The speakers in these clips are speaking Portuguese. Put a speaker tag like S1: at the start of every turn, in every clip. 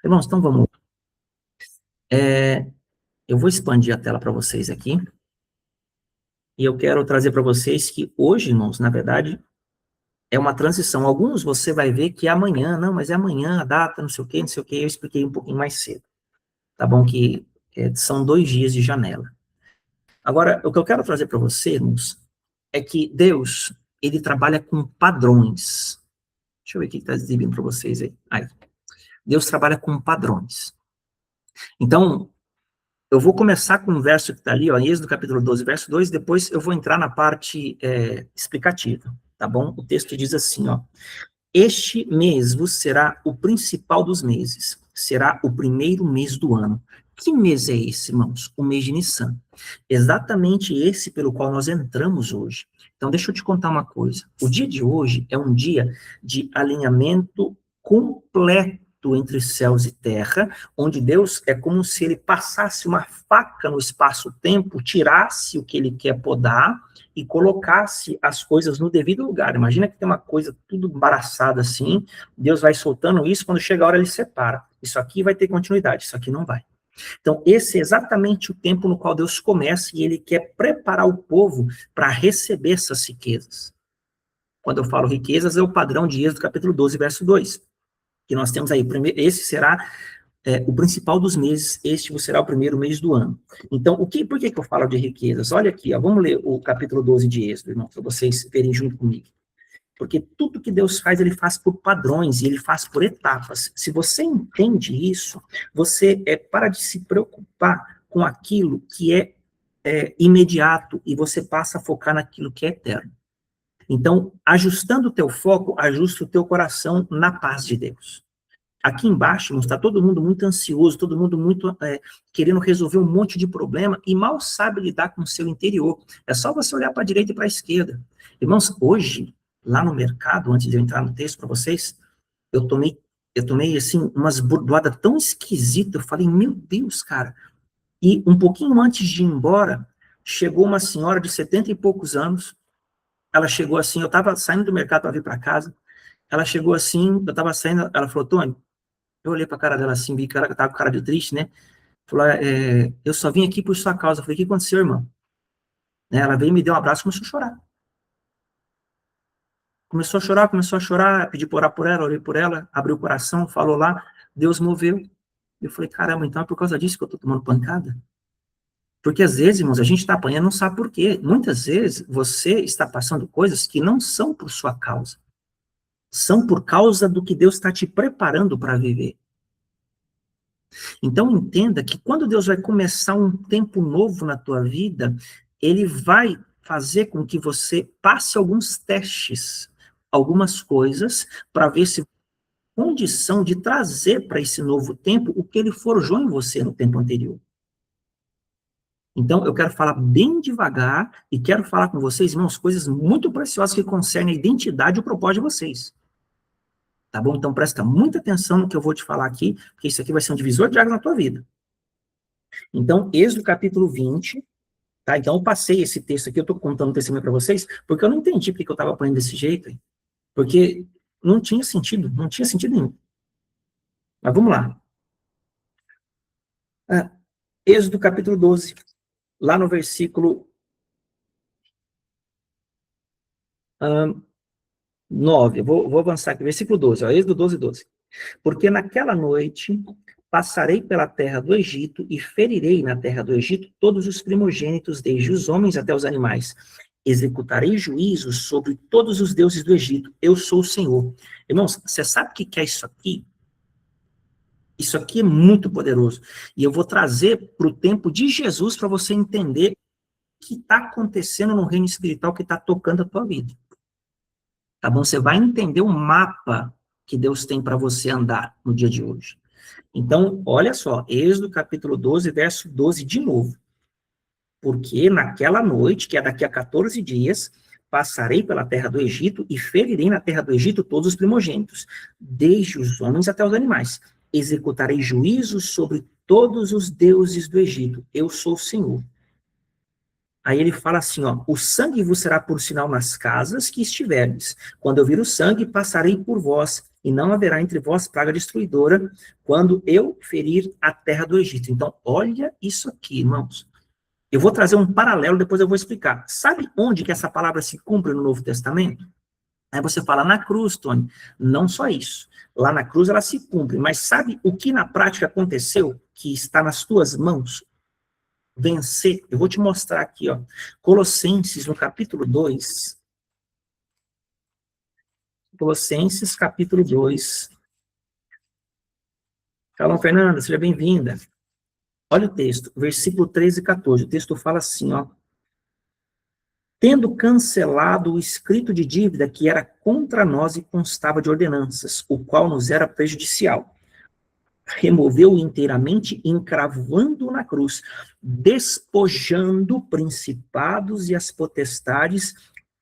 S1: Irmãos, então vamos. Eu vou expandir a tela para vocês aqui. E eu quero trazer para vocês que hoje, irmãos, na verdade, é uma transição. Alguns você vai ver que é amanhã, não, mas é amanhã, a data, não sei o quê, não sei o quê. Eu expliquei um pouquinho mais cedo. Tá bom? Que são 2 dias de janela. Agora, o que eu quero trazer para vocês, irmãos, é que Deus, ele trabalha com padrões. Deixa eu ver o que está exibindo para vocês aí. Aí. Deus trabalha com padrões. Então, eu vou começar com um verso que está ali, ó, em Êxodo capítulo 12, verso 2, depois eu vou entrar na parte explicativa, tá bom? O texto diz assim, ó: este mês vos será o principal dos meses, será o primeiro mês do ano. Que mês é esse, irmãos? O mês de Nissan. Exatamente esse pelo qual nós entramos hoje. Então, deixa eu te contar uma coisa. O dia de hoje é um dia de alinhamento completo entre céus e terra, onde Deus é como se ele passasse uma faca no espaço-tempo, tirasse o que ele quer podar e colocasse as coisas no devido lugar. Imagina que tem uma coisa tudo embaraçada assim, Deus vai soltando isso, quando chega a hora ele separa. Isso aqui vai ter continuidade, isso aqui não vai. Então, esse é exatamente o tempo no qual Deus começa e ele quer preparar o povo para receber essas riquezas. Quando eu falo riquezas, é o padrão de Êxodo capítulo 12, verso 2. Que nós temos aí, esse será o principal dos meses, este será o primeiro mês do ano. Então, por que eu falo de riquezas? Olha aqui, ó, vamos ler o capítulo 12 de Êxodo, irmão, para vocês verem junto comigo. Porque tudo que Deus faz, ele faz por padrões, e ele faz por etapas. Se você entende isso, você para de se preocupar com aquilo que é imediato, e você passa a focar naquilo que é eterno. Então, ajustando o teu foco, ajusta o teu coração na paz de Deus. Aqui embaixo, está todo mundo muito ansioso, todo mundo muito querendo resolver um monte de problema e mal sabe lidar com o seu interior. É só você olhar para a direita e para a esquerda. Irmãos, hoje, lá no mercado, antes de eu entrar no texto para vocês, eu tomei assim, umas bordoadas tão esquisitas, eu falei, meu Deus, cara. E um pouquinho antes de ir embora, chegou uma senhora de 70 e poucos anos, ela chegou assim, eu estava saindo do mercado para vir para casa, ela chegou assim, eu estava saindo, ela falou, Tony, eu olhei pra cara dela assim, vi que ela tava com cara de triste, né? Falou, eu só vim aqui por sua causa. Eu falei, o que aconteceu, irmão? Ela veio, me deu um abraço e começou a chorar. Começou a chorar, pedi por orar por ela, orei por ela, abriu o coração, falou lá, Deus moveu. Eu falei, caramba, então é por causa disso que eu tô tomando pancada? Porque às vezes, irmãos, a gente está apanhando e não sabe por quê. Muitas vezes você está passando coisas que não são por sua causa. São por causa do que Deus está te preparando para viver. Então entenda que quando Deus vai começar um tempo novo na tua vida, ele vai fazer com que você passe alguns testes, algumas coisas, para ver se condição de trazer para esse novo tempo o que ele forjou em você no tempo anterior. Então, eu quero falar bem devagar e quero falar com vocês, irmãos, coisas muito preciosas que concernem a identidade e o propósito de vocês. Tá bom? Então, presta muita atenção no que eu vou te falar aqui, porque isso aqui vai ser um divisor de águas na tua vida. Então, Êxodo capítulo 20, tá? Então, eu passei esse texto aqui, eu estou contando o testemunho para vocês, porque eu não entendi porque eu estava apanhando desse jeito, porque não tinha sentido nenhum. Mas vamos lá. Êxodo capítulo 12, lá no versículo 9, eu vou avançar aqui, versículo 12, ó, Êxodo 12, 12. Porque naquela noite passarei pela terra do Egito e ferirei na terra do Egito todos os primogênitos, desde os homens até os animais. Executarei juízos sobre todos os deuses do Egito. Eu sou o Senhor. Irmãos, você sabe o que é isso aqui? Isso aqui é muito poderoso. E eu vou trazer para o tempo de Jesus para você entender o que está acontecendo no reino espiritual que está tocando a tua vida. Tá bom? Você vai entender o mapa que Deus tem para você andar no dia de hoje. Então, olha só, Êxodo capítulo 12, verso 12 de novo. Porque naquela noite, que é daqui a 14 dias, passarei pela terra do Egito e ferirei na terra do Egito todos os primogênitos, desde os homens até os animais. Executarei juízos sobre todos os deuses do Egito. Eu sou o Senhor. Aí ele fala assim, ó, o sangue vos será por sinal nas casas que estiverdes. Quando eu vir o sangue, passarei por vós, e não haverá entre vós praga destruidora, quando eu ferir a terra do Egito. Então, olha isso aqui, irmãos. Eu vou trazer um paralelo, depois eu vou explicar. Sabe onde que essa palavra se cumpre no Novo Testamento? Aí você fala, na cruz, Tony. Não só isso. Lá na cruz ela se cumpre, mas sabe o que na prática aconteceu, que está nas tuas mãos? Vencer. Eu vou te mostrar aqui, ó. Colossenses, no capítulo 2. Colossenses, capítulo 2. Shalom, Fernanda, seja bem-vinda. Olha o texto, versículo 13 e 14. O texto fala assim, ó. Tendo cancelado o escrito de dívida que era contra nós e constava de ordenanças, o qual nos era prejudicial, removeu-o inteiramente, encravando-o na cruz, despojando principados e as potestades,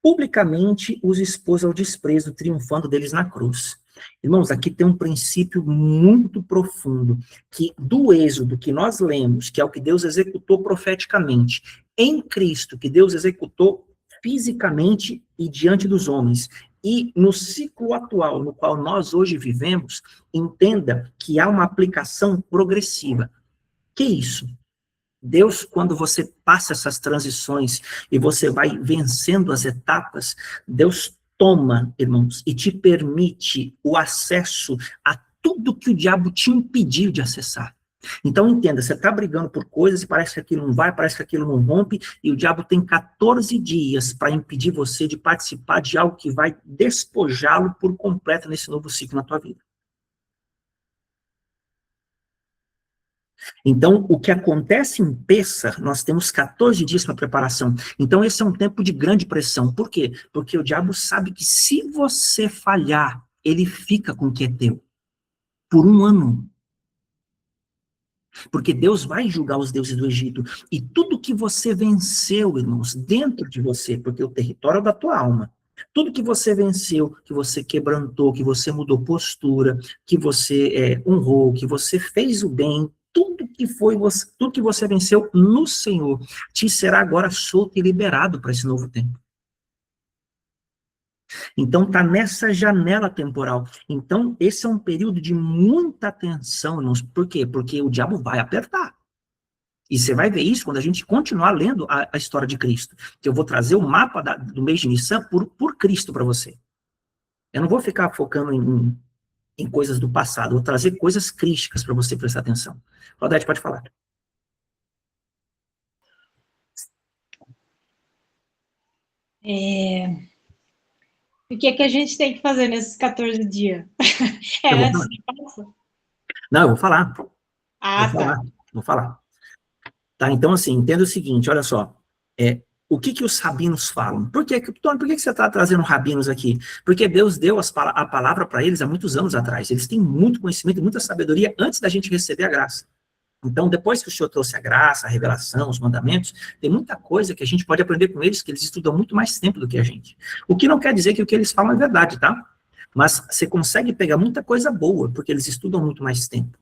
S1: publicamente os expôs ao desprezo, triunfando deles na cruz. Irmãos, aqui tem um princípio muito profundo, que do Êxodo que nós lemos, que é o que Deus executou profeticamente, em Cristo, que Deus executou fisicamente e diante dos homens, e no ciclo atual, no qual nós hoje vivemos, entenda que há uma aplicação progressiva. Que isso? Deus, quando você passa essas transições e você vai vencendo as etapas, Deus toma, irmãos, e te permite o acesso a tudo que o diabo te impediu de acessar. Então, entenda, você está brigando por coisas e parece que aquilo não vai, parece que aquilo não rompe, e o diabo tem 14 dias para impedir você de participar de algo que vai despojá-lo por completo nesse novo ciclo na tua vida. Então, o que acontece em Pêssar, nós temos 14 dias para preparação. Então, esse é um tempo de grande pressão. Por quê? Porque o diabo sabe que se você falhar, ele fica com o que é teu. Por um ano. Porque Deus vai julgar os deuses do Egito. E tudo que você venceu, irmãos, dentro de você, porque o território é da tua alma, tudo que você venceu, que você quebrantou, que você mudou postura, que você honrou, que você fez o bem, tudo que você venceu no Senhor, te será agora solto e liberado para esse novo tempo. Então, está nessa janela temporal. Então, esse é um período de muita atenção, irmãos. Por quê? Porque o diabo vai apertar. E você vai ver isso quando a gente continuar lendo a história de Cristo. Que eu vou trazer o mapa do mês de Nissan por Cristo para você. Eu não vou ficar focando em coisas do passado, eu vou trazer coisas críticas para você prestar atenção. Claudete, pode falar.
S2: O que é que a gente tem que fazer nesses 14 dias? Antes de passar?
S1: Não, eu vou falar.
S2: Ah, tá.
S1: Vou falar. Tá, então, assim, entenda o seguinte, olha só. O que os rabinos falam? Por que você está trazendo rabinos aqui? Porque Deus deu a palavra para eles há muitos anos atrás. Eles têm muito conhecimento e muita sabedoria antes da gente receber a graça. Então, depois que o Senhor trouxe a graça, a revelação, os mandamentos, tem muita coisa que a gente pode aprender com eles, que eles estudam muito mais tempo do que a gente. O que não quer dizer que o que eles falam é verdade, tá? Mas você consegue pegar muita coisa boa, porque eles estudam muito mais tempo.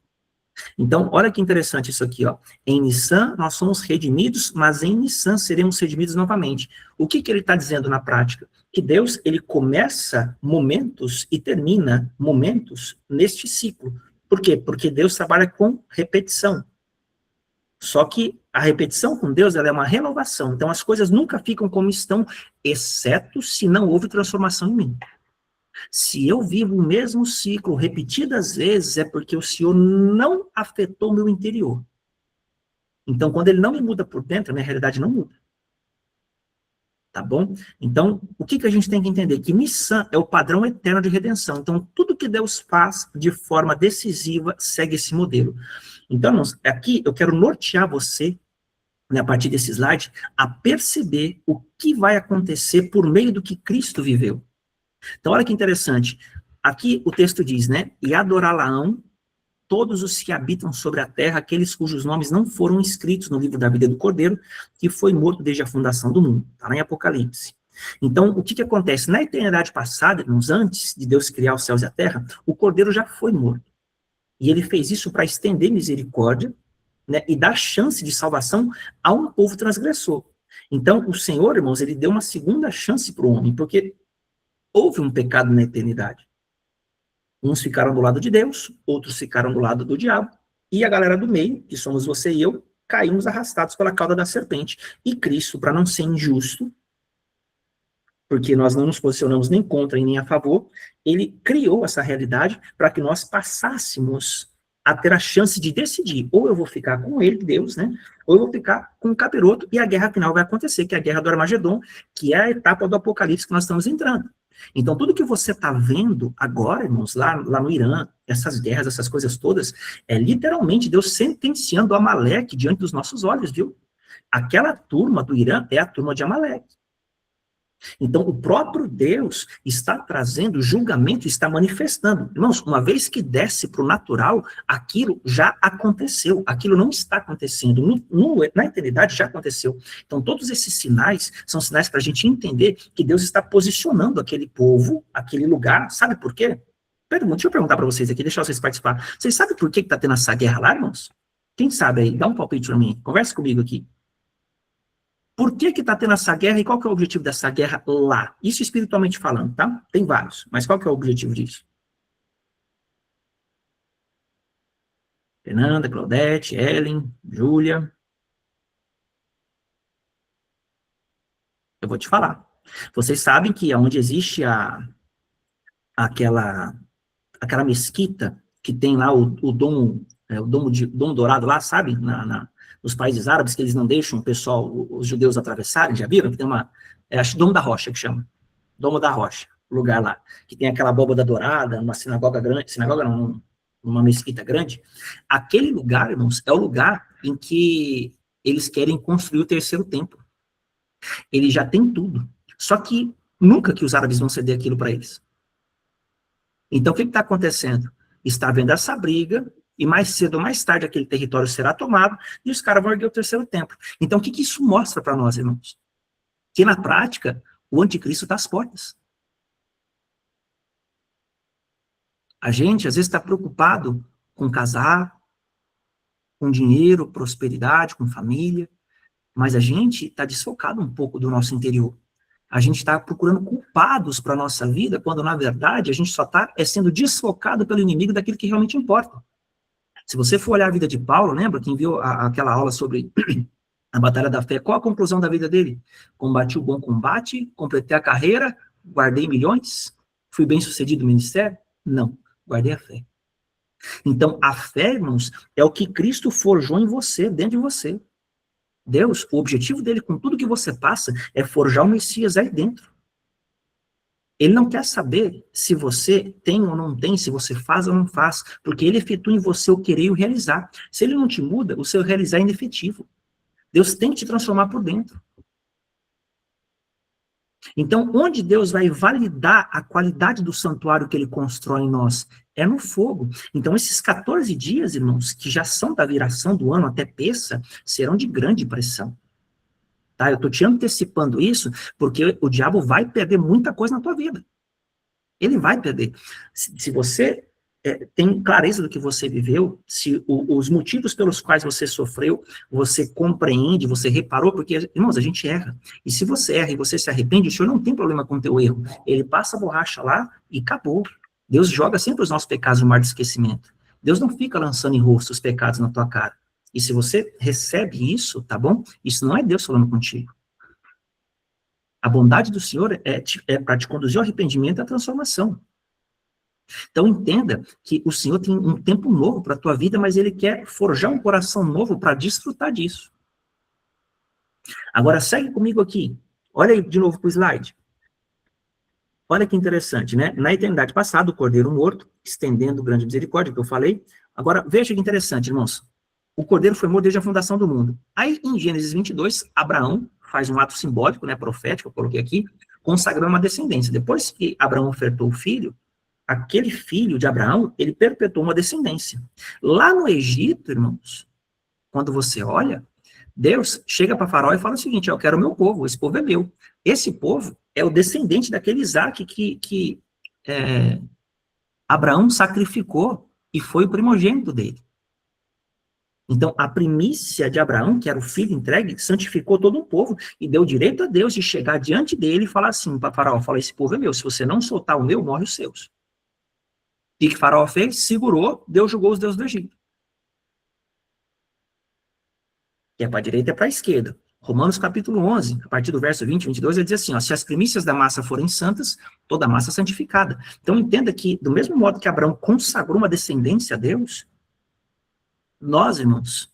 S1: Então, olha que interessante isso aqui, ó. Em Nissan, nós somos redimidos, mas em Nissan seremos redimidos novamente. O que ele está dizendo na prática? Que Deus, ele começa momentos e termina momentos neste ciclo. Por quê? Porque Deus trabalha com repetição. Só que a repetição com Deus, ela é uma renovação. Então, as coisas nunca ficam como estão, exceto se não houve transformação em mim. Se eu vivo o mesmo ciclo repetidas vezes, é porque o Senhor não afetou o meu interior. Então, quando ele não me muda por dentro, a minha realidade não muda. Tá bom? Então, o que a gente tem que entender? Que Nissan é o padrão eterno de redenção. Então, tudo que Deus faz de forma decisiva segue esse modelo. Então, irmãos, aqui eu quero nortear você, né, a partir desse slide, a perceber o que vai acontecer por meio do que Cristo viveu. Então, olha que interessante. Aqui o texto diz, né? E adorá-la-ão todos os que habitam sobre a terra, aqueles cujos nomes não foram escritos no livro da vida do Cordeiro, que foi morto desde a fundação do mundo. Está lá em Apocalipse. Então, o que acontece? Na eternidade passada, irmãos, antes de Deus criar os céus e a terra, o Cordeiro já foi morto. E ele fez isso para estender misericórdia, né, e dar chance de salvação a um povo transgressor. Então, o Senhor, irmãos, ele deu uma segunda chance para o homem, porque houve um pecado na eternidade. Uns ficaram do lado de Deus, outros ficaram do lado do diabo, e a galera do meio, que somos você e eu, caímos arrastados pela cauda da serpente. E Cristo, para não ser injusto, porque nós não nos posicionamos nem contra e nem a favor, ele criou essa realidade para que nós passássemos a ter a chance de decidir, ou eu vou ficar com ele, Deus, né, ou eu vou ficar com o capiroto, e a guerra final vai acontecer, que é a guerra do Armagedon, que é a etapa do Apocalipse que nós estamos entrando. Então, tudo que você está vendo agora, irmãos, lá no Irã, essas guerras, essas coisas todas, é literalmente Deus sentenciando Amaleque diante dos nossos olhos, viu? Aquela turma do Irã é a turma de Amaleque. Então, o próprio Deus está trazendo julgamento, está manifestando. Irmãos, uma vez que desce para o natural, aquilo já aconteceu, aquilo não está acontecendo. Na eternidade já aconteceu. Então, todos esses sinais são sinais para a gente entender que Deus está posicionando aquele povo, aquele lugar. Sabe por quê? Deixa eu perguntar para vocês aqui, deixar vocês participar. Vocês sabem por que está tendo essa guerra lá, irmãos? Quem sabe aí? Dá um palpite para mim. Conversa comigo aqui. Por que está tendo essa guerra e qual que é o objetivo dessa guerra lá? Isso espiritualmente falando, tá? Tem vários, mas qual que é o objetivo disso? Fernanda, Claudete, Ellen, Júlia. Eu vou te falar. Vocês sabem que onde existe aquela mesquita que tem lá o domo dourado lá, sabe? Nos países árabes, que eles não deixam o pessoal, os judeus atravessarem, já viram? Que tem acho Domo da Rocha que chama. Domo da Rocha, lugar lá. Que tem aquela abóbada dourada, uma sinagoga grande, sinagoga não, uma mesquita grande. Aquele lugar, irmãos, é o lugar em que eles querem construir o terceiro templo. Ele já tem tudo. Só que nunca que os árabes vão ceder aquilo para eles. Então, o que está acontecendo? Está havendo essa briga, e mais cedo ou mais tarde aquele território será tomado, e os caras vão erguer o terceiro templo. Então, o que isso mostra para nós, irmãos? Que, na prática, o anticristo está às portas. A gente, às vezes, está preocupado com casar, com dinheiro, prosperidade, com família, mas a gente está desfocado um pouco do nosso interior. A gente está procurando culpados para a nossa vida, quando, na verdade, a gente só está sendo desfocado pelo inimigo daquilo que realmente importa. Se você for olhar a vida de Paulo, lembra? Quem viu aquela aula sobre a batalha da fé, qual a conclusão da vida dele? Combati o bom combate, completei a carreira, guardei milhões, fui bem sucedido no ministério? Não, guardei a fé. Então, a fé, irmãos, é o que Cristo forjou em você, dentro de você. Deus, o objetivo dele com tudo que você passa é forjar o Messias aí dentro. Ele não quer saber se você tem ou não tem, se você faz ou não faz, porque ele efetua em você o querer e o realizar. Se ele não te muda, o seu realizar é inefetivo. Deus tem que te transformar por dentro. Então, onde Deus vai validar a qualidade do santuário que ele constrói em nós? É no fogo. Então, esses 14 dias, irmãos, que já são da viração do ano até Pêssah, serão de grande pressão. Tá? Eu estou te antecipando isso, porque o diabo vai perder muita coisa na tua vida. Ele vai perder. Se você tem clareza do que você viveu, se os motivos pelos quais você sofreu, você compreende, você reparou, porque, irmãos, a gente erra. E se você erra e você se arrepende, o Senhor não tem problema com o teu erro. Ele passa a borracha lá e acabou. Deus joga sempre os nossos pecados no mar de esquecimento. Deus não fica lançando em rosto os pecados na tua cara. E se você recebe isso, tá bom? Isso não é Deus falando contigo. A bondade do Senhor é para te conduzir ao arrependimento e à transformação. Então entenda que o Senhor tem um tempo novo para a tua vida, mas Ele quer forjar um coração novo para desfrutar disso. Agora segue comigo aqui. Olha aí de novo para o slide. Olha que interessante, né? Na eternidade passada, o Cordeiro morto, estendendo grande misericórdia, que eu falei. Agora, veja que interessante, irmãos. O Cordeiro foi morto desde a fundação do mundo. Aí, em Gênesis 22, Abraão faz um ato simbólico, né, profético, eu coloquei aqui, consagrando uma descendência. Depois que Abraão ofertou o filho, aquele filho de Abraão, ele perpetuou uma descendência. Lá no Egito, irmãos, quando você olha, Deus chega para Faraó e fala o seguinte: eu quero o meu povo, esse povo é meu. Esse povo é o descendente daquele Isaac que Abraão sacrificou e foi o primogênito dele. Então, a primícia de Abraão, que era o filho entregue, santificou todo um povo e deu direito a Deus de chegar diante dele e falar assim para Faraó: fala, esse povo é meu, se você não soltar o meu, morre os seus. E que Faraó fez? Segurou, Deus julgou os deuses do Egito. Que é para a direita e para a esquerda. Romanos capítulo 11, a partir do verso 20, 22, ele diz assim, ó, se as primícias da massa forem santas, toda a massa é santificada. Então entenda que, do mesmo modo que Abraão consagrou uma descendência a Deus, nós, irmãos,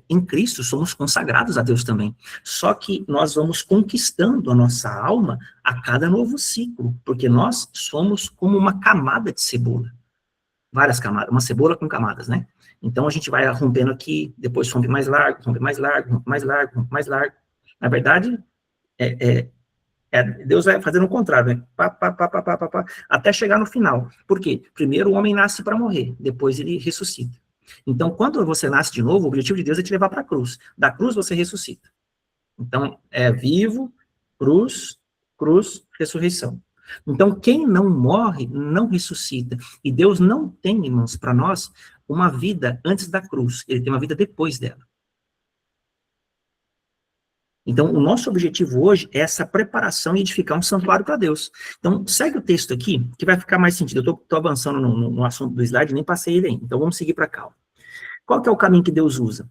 S1: em Cristo, somos consagrados a Deus também. Só que nós vamos conquistando a nossa alma a cada novo ciclo, porque nós somos como uma camada de cebola. Várias camadas, uma cebola com camadas, né? Então a gente vai rompendo aqui, depois rompe mais largo, rompe mais largo, rompe mais largo, rompe mais largo. Na verdade, Deus vai fazendo o contrário, né? Pá, pá, pá, pá, pá, pá, pá, até chegar no final. Por quê? Primeiro o homem nasce para morrer, depois ele ressuscita. Então, quando você nasce de novo, o objetivo de Deus é te levar para a cruz. Da cruz você ressuscita. Então, é vivo, cruz, cruz, ressurreição. Então, quem não morre, não ressuscita. E Deus não tem, irmãos, para nós, uma vida antes da cruz. Ele tem uma vida depois dela. Então, o nosso objetivo hoje é essa preparação e edificar um santuário para Deus. Então, segue o texto aqui, que vai ficar mais sentido. Eu estou avançando no assunto do slide, nem passei ele ainda. Então, vamos seguir para cá. Qual que é o caminho que Deus usa?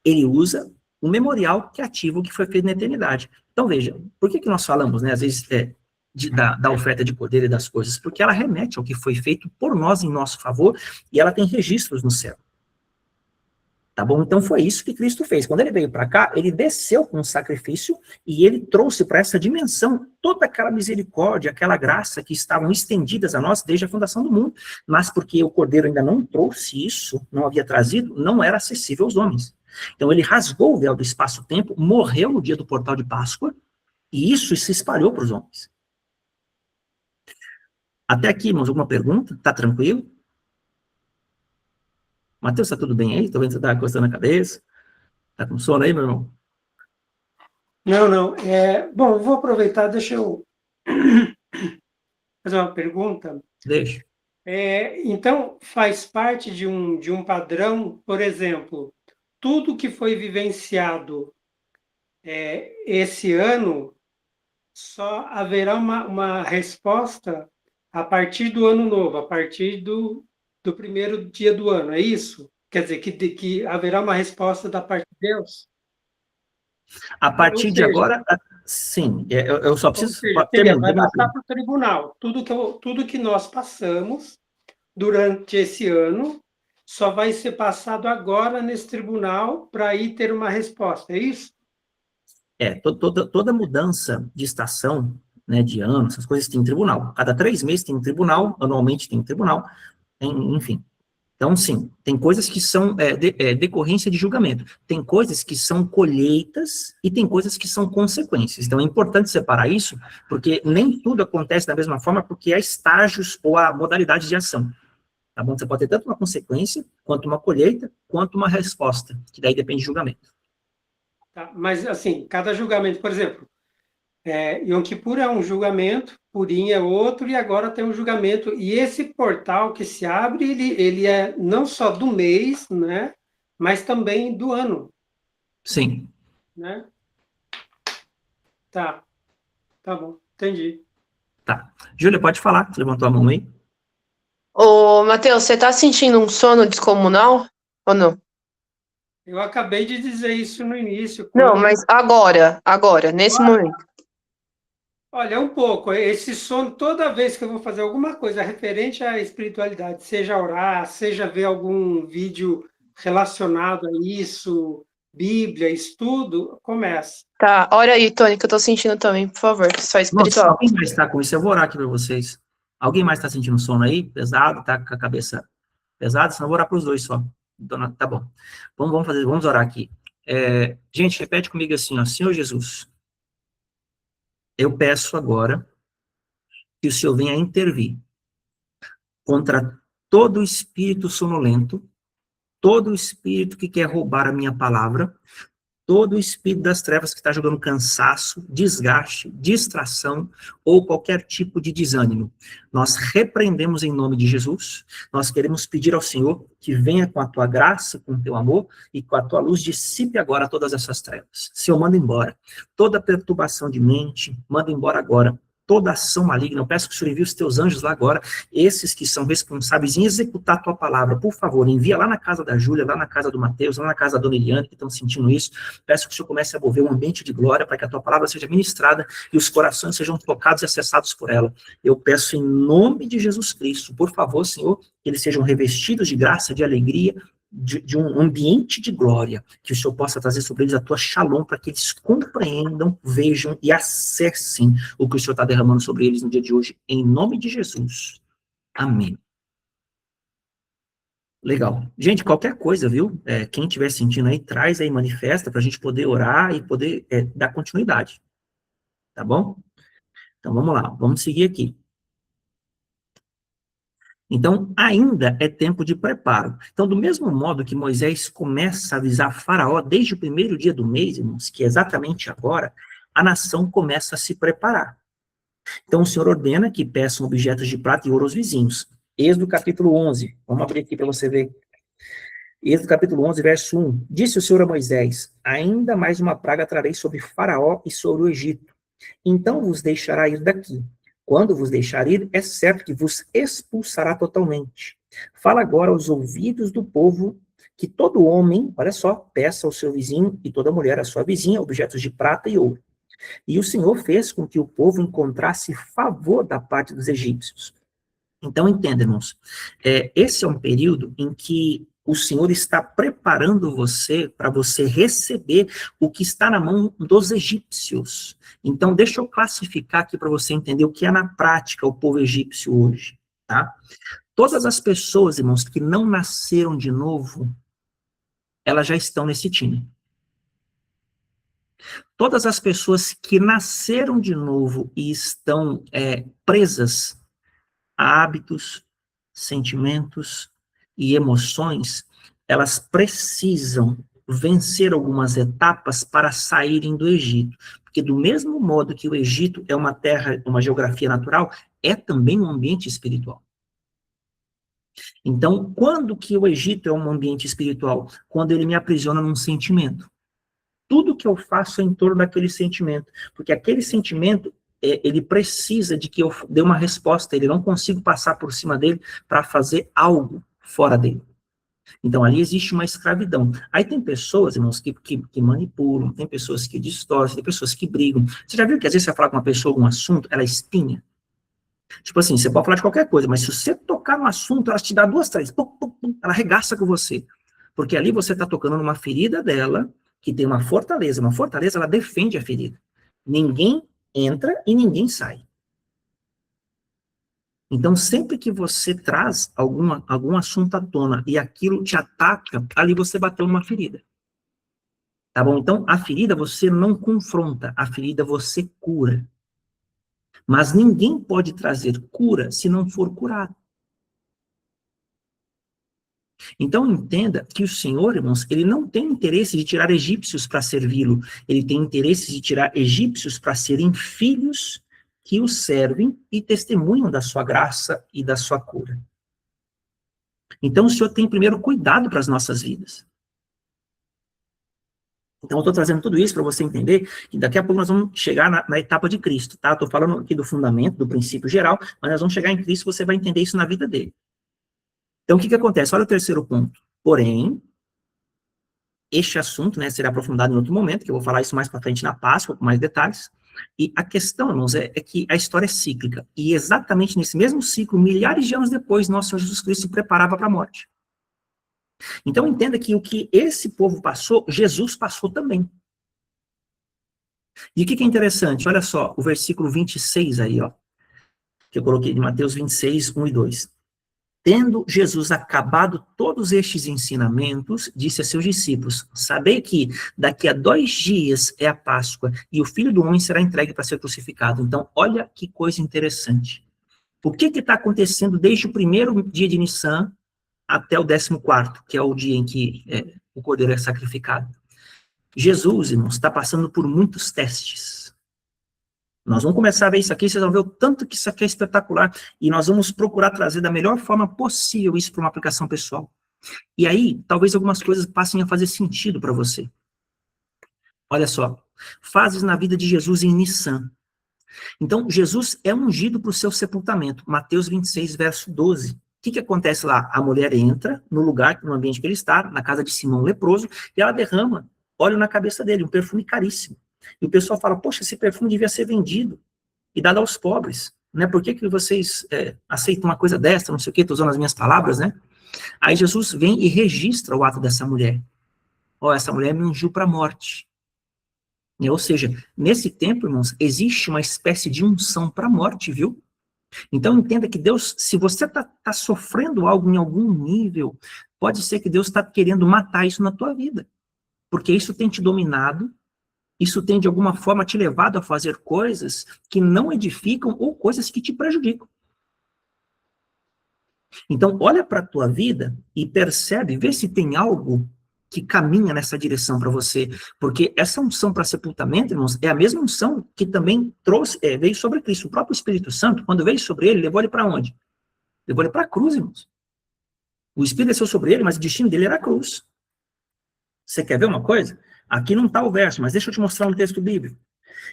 S1: Ele usa o memorial criativo que foi feito na eternidade. Então, veja, por que nós falamos, né, às vezes, da oferta de poder e das coisas? Porque ela remete ao que foi feito por nós em nosso favor, e ela tem registros no céu. Tá bom? Então foi isso que Cristo fez. Quando ele veio para cá, ele desceu com um sacrifício e ele trouxe para essa dimensão toda aquela misericórdia, aquela graça que estavam estendidas a nós desde a fundação do mundo. Mas porque o Cordeiro ainda não trouxe isso, não havia trazido, não era acessível aos homens. Então ele rasgou o véu do espaço-tempo, morreu no dia do portal de Páscoa, e isso se espalhou para os homens. Até aqui, irmãos, alguma pergunta? Tá tranquilo? Matheus, tá tudo bem aí? Tô vendo que você tá coçando a cabeça. Tá com sono aí, meu irmão?
S3: Não. Bom, vou aproveitar, deixa eu fazer uma pergunta.
S1: Deixa.
S3: Então, faz parte de um padrão, por exemplo, tudo que foi vivenciado esse ano, só haverá uma resposta a partir do ano novo, a partir do primeiro dia do ano, é isso? Quer dizer, que haverá uma resposta da parte de Deus?
S1: A partir de agora, sim, eu só preciso
S3: terminar. Vai passar para o tribunal. Tudo que nós passamos durante esse ano só vai ser passado agora nesse tribunal para aí ter uma resposta, é isso?
S1: Toda mudança de estação, né, de ano, essas coisas tem tribunal. Cada 3 meses tem um tribunal, anualmente tem um tribunal, enfim. Então, sim, tem coisas que são decorrência de julgamento. Tem coisas que são colheitas e tem coisas que são consequências. Então, é importante separar isso, porque nem tudo acontece da mesma forma, porque há estágios ou há modalidade de ação. Tá bom? Você pode ter tanto uma consequência, quanto uma colheita, quanto uma resposta, que daí depende de julgamento.
S3: Tá, mas, assim, cada julgamento, por exemplo, Yom Kippur é um julgamento, Purim é outro, e agora tem um julgamento. E esse portal que se abre, ele é não só do mês, né, mas também do ano.
S1: Sim.
S3: Né? Tá bom, entendi.
S1: Tá. Júlia, pode falar, você levantou a mão aí.
S4: Ô, Matheus, você tá sentindo um sono descomunal ou não?
S3: Eu acabei de dizer isso no início.
S4: Não, mas agora, nesse momento.
S3: Olha, um pouco. Esse sono, toda vez que eu vou fazer alguma coisa referente à espiritualidade, seja orar, seja ver algum vídeo relacionado a isso, Bíblia, estudo, começa.
S4: Tá, ora aí, Tony, que eu tô sentindo também, por favor, só espiritual.
S1: Nossa, alguém mais está com isso? Eu vou orar aqui para vocês. Alguém mais está sentindo sono aí? Pesado? Tá com a cabeça pesada? Senão eu vou orar para os dois só. Então, tá bom. Vamos orar aqui. Gente, repete comigo assim, ó. Senhor Jesus, eu peço agora que o Senhor venha intervir contra todo espírito sonolento, todo espírito que quer roubar a minha palavra, todo espírito das trevas que está jogando cansaço, desgaste, distração ou qualquer tipo de desânimo. Nós repreendemos em nome de Jesus. Nós queremos pedir ao Senhor que venha com a tua graça, com o teu amor e com a tua luz, dissipe agora todas essas trevas. Senhor, manda embora toda perturbação de mente, manda embora agora toda ação maligna. Eu peço que o Senhor envie os teus anjos lá agora, esses que são responsáveis em executar a tua palavra. Por favor, envia lá na casa da Júlia, lá na casa do Mateus, lá na casa da Dona Eliane, que estão sentindo isso. Peço que o Senhor comece a mover um ambiente de glória para que a tua palavra seja ministrada e os corações sejam tocados e acessados por ela. Eu peço em nome de Jesus Cristo, por favor, Senhor, que eles sejam revestidos de graça, de alegria, de um ambiente de glória, que o Senhor possa trazer sobre eles a tua shalom, para que eles compreendam, vejam e acessem o que o Senhor está derramando sobre eles no dia de hoje, em nome de Jesus. Amém. Legal. Gente, qualquer coisa, viu? Quem estiver sentindo aí, traz aí, manifesta, para a gente poder orar e poder dar continuidade. Tá bom? Então, vamos lá. Vamos seguir aqui. Então, ainda é tempo de preparo. Então, do mesmo modo que Moisés começa a avisar Faraó desde o primeiro dia do mês, irmãos, que é exatamente agora, a nação começa a se preparar. Então, o Senhor ordena que peçam objetos de prata e ouro aos vizinhos. Êxodo capítulo 11. Vamos abrir aqui para você ver. Êxodo capítulo 11, verso 1. Disse o Senhor a Moisés: ainda mais uma praga trarei sobre Faraó e sobre o Egito. Então vos deixará ir daqui. Quando vos deixar ir, é certo que vos expulsará totalmente. Fala agora aos ouvidos do povo que todo homem, olha só, peça ao seu vizinho e toda mulher à sua vizinha objetos de prata e ouro. E o Senhor fez com que o povo encontrasse favor da parte dos egípcios. Então, entenda, irmãos, esse é um período em que o Senhor está preparando você para você receber o que está na mão dos egípcios. Então, deixa eu classificar aqui para você entender o que é na prática o povo egípcio hoje, tá? Todas as pessoas, irmãos, que não nasceram de novo, elas já estão nesse time. Todas as pessoas que nasceram de novo e estão presas a hábitos, sentimentos e emoções, elas precisam vencer algumas etapas para saírem do Egito. Porque do mesmo modo que o Egito é uma terra, uma geografia natural, é também um ambiente espiritual. Então, quando que o Egito é um ambiente espiritual? Quando ele me aprisiona num sentimento. Tudo que eu faço é em torno daquele sentimento. Porque aquele sentimento, ele precisa de que eu dê uma resposta, ele não consigo passar por cima dele para fazer algo fora dele. Então, ali existe uma escravidão. Aí tem pessoas, irmãos, que manipulam, tem pessoas que distorcem, tem pessoas que brigam. Você já viu que às vezes você vai falar com uma pessoa algum assunto, ela espinha? Tipo assim, você pode falar de qualquer coisa, mas se você tocar no assunto, ela te dá 2, 3, pum, pum, pum, ela arregaça com você. Porque ali você está tocando numa ferida dela, que tem uma fortaleza ela defende a ferida. Ninguém entra e ninguém sai. Então, sempre que você traz algum assunto à tona e aquilo te ataca, ali você bateu numa ferida. Tá bom? Então, a ferida você não confronta, a ferida você cura. Mas ninguém pode trazer cura se não for curado. Então, entenda que o Senhor, irmãos, ele não tem interesse de tirar egípcios para servi-lo. Ele tem interesse de tirar egípcios para serem filhos que o servem e testemunham da sua graça e da sua cura. Então, o Senhor tem primeiro cuidado para as nossas vidas. Então, eu estou trazendo tudo isso para você entender que daqui a pouco nós vamos chegar na etapa de Cristo, tá? Estou falando aqui do fundamento, do princípio geral, mas nós vamos chegar em Cristo e você vai entender isso na vida dele. Então, o que acontece? Olha o terceiro ponto. Porém, este assunto, né, será aprofundado em outro momento, que eu vou falar isso mais para frente na Páscoa, com mais detalhes. E a questão, irmãos, é que a história é cíclica. E exatamente nesse mesmo ciclo, milhares de anos depois, nosso Senhor Jesus Cristo se preparava para a morte. Então, entenda que o que esse povo passou, Jesus passou também. E o que é interessante? Olha só, o versículo 26 aí, ó, que eu coloquei de Mateus 26, 1 e 2. Tendo Jesus acabado todos estes ensinamentos, disse a seus discípulos: sabei que daqui a 2 dias é a Páscoa, e o Filho do Homem será entregue para ser crucificado. Então, olha que coisa interessante. O que está acontecendo desde o primeiro dia de Nissan até o 14º, que é o dia em que o Cordeiro é sacrificado? Jesus, irmãos, está passando por muitos testes. Nós vamos começar a ver isso aqui, vocês vão ver o tanto que isso aqui é espetacular, e nós vamos procurar trazer da melhor forma possível isso para uma aplicação pessoal. E aí, talvez algumas coisas passem a fazer sentido para você. Olha só, fases na vida de Jesus em Nissan. Então, Jesus é ungido para o seu sepultamento. Mateus 26, verso 12. O que acontece lá? A mulher entra no lugar, no ambiente que ele está, na casa de Simão leproso, e ela derrama óleo na cabeça dele, um perfume caríssimo. E o pessoal fala, poxa, esse perfume devia ser vendido e dado aos pobres, né? Por que vocês aceitam uma coisa dessa, não sei o quê, estou usando as minhas palavras, né? Aí Jesus vem e registra o ato dessa mulher. Essa mulher me ungiu para a morte. Ou seja, nesse tempo, irmãos, existe uma espécie de unção para a morte, viu? Então entenda que Deus, se você está sofrendo algo em algum nível, pode ser que Deus está querendo matar isso na tua vida. Porque isso tem te dominado, isso tem de alguma forma te levado a fazer coisas que não edificam ou coisas que te prejudicam. Então olha para a tua vida e percebe, vê se tem algo que caminha nessa direção para você, porque essa unção para sepultamento, irmãos, é a mesma unção que também veio sobre Cristo. O próprio Espírito Santo, quando veio sobre ele, levou ele para onde? Levou ele para a cruz, irmãos. O Espírito desceu sobre ele, mas o destino dele era a cruz. Você quer ver uma coisa? Aqui não está o verso, mas deixa eu te mostrar um texto bíblico.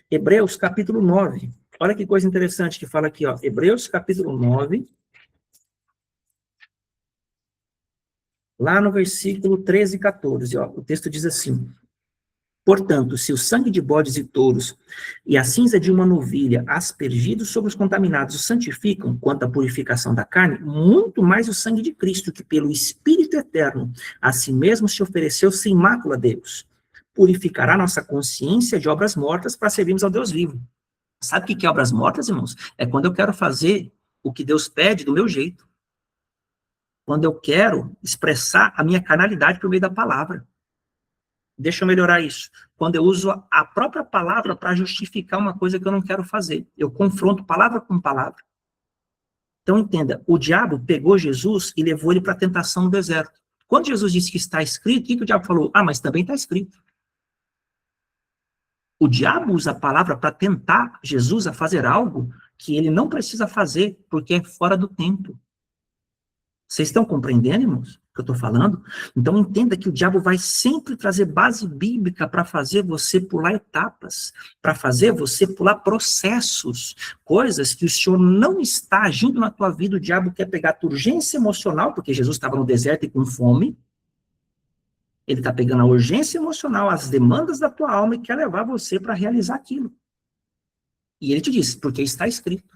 S1: Hebreus, capítulo 9. Olha que coisa interessante que fala aqui, ó. Hebreus, capítulo 9. Lá no versículo 13 e 14, ó, o texto diz assim: portanto, se o sangue de bodes e touros e a cinza de uma novilha aspergidos sobre os contaminados os santificam quanto à purificação da carne, muito mais o sangue de Cristo, que pelo Espírito eterno a si mesmo se ofereceu sem mácula a Deus, purificará nossa consciência de obras mortas para servirmos ao Deus vivo. Sabe o que é obras mortas, irmãos? É quando eu quero fazer o que Deus pede do meu jeito. Quando eu quero expressar a minha carnalidade por meio da palavra. Deixa eu melhorar isso. Quando eu uso a própria palavra para justificar uma coisa que eu não quero fazer. Eu confronto palavra com palavra. Então entenda, o diabo pegou Jesus e levou ele para a tentação no deserto. Quando Jesus disse que está escrito, o que o diabo falou? Mas também está escrito. O diabo usa a palavra para tentar Jesus a fazer algo que ele não precisa fazer, porque é fora do tempo. Vocês estão compreendendo, irmãos, o que eu estou falando? Então entenda que o diabo vai sempre trazer base bíblica para fazer você pular etapas, para fazer você pular processos, coisas que o Senhor não está agindo na tua vida. O diabo quer pegar a tua urgência emocional, porque Jesus estava no deserto e com fome. Ele está pegando a urgência emocional, as demandas da tua alma e quer levar você para realizar aquilo. E ele te diz, porque está escrito.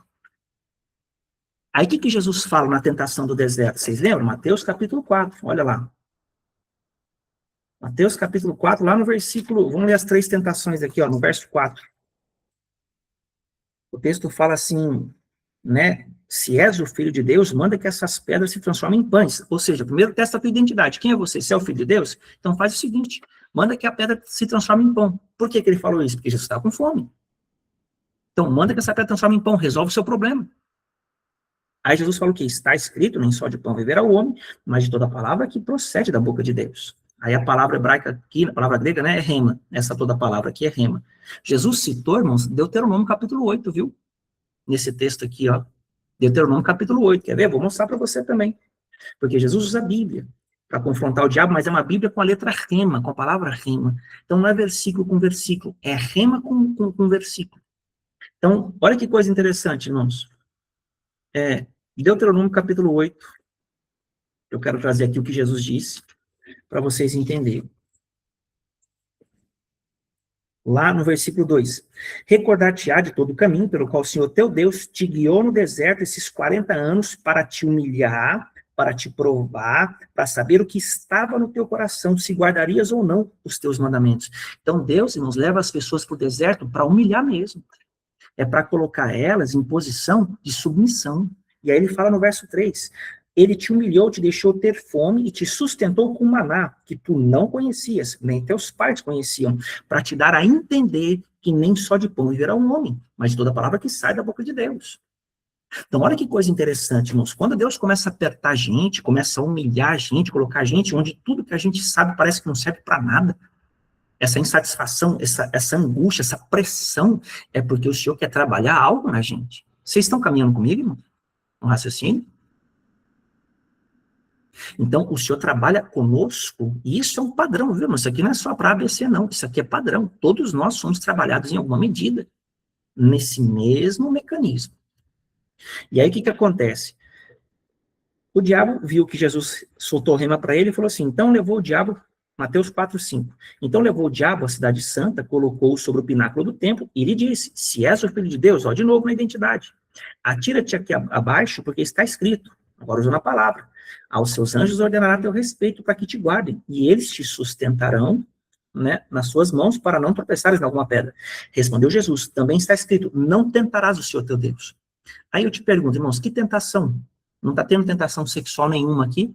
S1: Aí o que Jesus fala na tentação do deserto? Vocês lembram? Mateus capítulo 4, olha lá. Mateus capítulo 4, lá no versículo, vamos ler as 3 tentações aqui, ó, no verso 4. O texto fala assim, né? Se és o filho de Deus, manda que essas pedras se transformem em pães. Ou seja, primeiro testa a tua identidade. Quem é você? Se é o filho de Deus? Então faz o seguinte, manda que a pedra se transforme em pão. Por que ele falou isso? Porque Jesus estava com fome. Então manda que essa pedra transforme em pão, resolve o seu problema. Aí Jesus falou que está escrito, nem só de pão viverá o homem, mas de toda palavra que procede da boca de Deus. Aí a palavra hebraica aqui, a palavra grega, né, é rema. Essa toda palavra aqui é rema. Jesus citou, irmãos, Deuteronômio capítulo 8, viu? Nesse texto aqui, ó. Deuteronômio capítulo 8, quer ver? Vou mostrar para você também. Porque Jesus usa a Bíblia para confrontar o diabo, mas é uma Bíblia com a letra rema, com a palavra rema. Então não é versículo com versículo, é rema com versículo. Então, olha que coisa interessante, irmãos. Deuteronômio capítulo 8, eu quero trazer aqui o que Jesus disse, para vocês entenderem. Lá no versículo 2, recordar-te-á de todo o caminho pelo qual o Senhor teu Deus te guiou no deserto esses 40 anos para te humilhar, para te provar, para saber o que estava no teu coração, se guardarias ou não os teus mandamentos. Então Deus, irmãos, leva as pessoas para o deserto para humilhar mesmo. É para colocar elas em posição de submissão. E aí ele fala no verso 3, ele te humilhou, te deixou ter fome e te sustentou com maná, que tu não conhecias, nem teus pais conheciam, para te dar a entender que nem só de pão viverá um homem, mas de toda palavra que sai da boca de Deus. Então olha que coisa interessante, irmãos, quando Deus começa a apertar a gente, começa a humilhar a gente, colocar a gente onde tudo que a gente sabe parece que não serve para nada, essa insatisfação, essa angústia, essa pressão, é porque o Senhor quer trabalhar algo na gente. Vocês estão caminhando comigo, irmão? Um raciocínio? Então, o Senhor trabalha conosco, e isso é um padrão, viu? Isso aqui não é só para ABC, não. Isso aqui é padrão. Todos nós somos trabalhados em alguma medida. nesse mesmo mecanismo. E aí, o que acontece? O diabo viu que Jesus soltou rema para ele e falou assim, então levou o diabo, Mateus 4:5. Então levou o diabo à cidade santa, colocou-o sobre o pináculo do templo e lhe disse, se és o filho de Deus, ó, de novo na identidade, atira-te aqui abaixo, porque está escrito, agora usando a palavra, aos seus anjos ordenará teu respeito para que te guardem, e eles te sustentarão, né, nas suas mãos para não tropeçares em alguma pedra. Respondeu Jesus, também está escrito, não tentarás o Senhor teu Deus. Aí eu te pergunto, irmãos, que tentação? Não está tendo tentação sexual nenhuma aqui?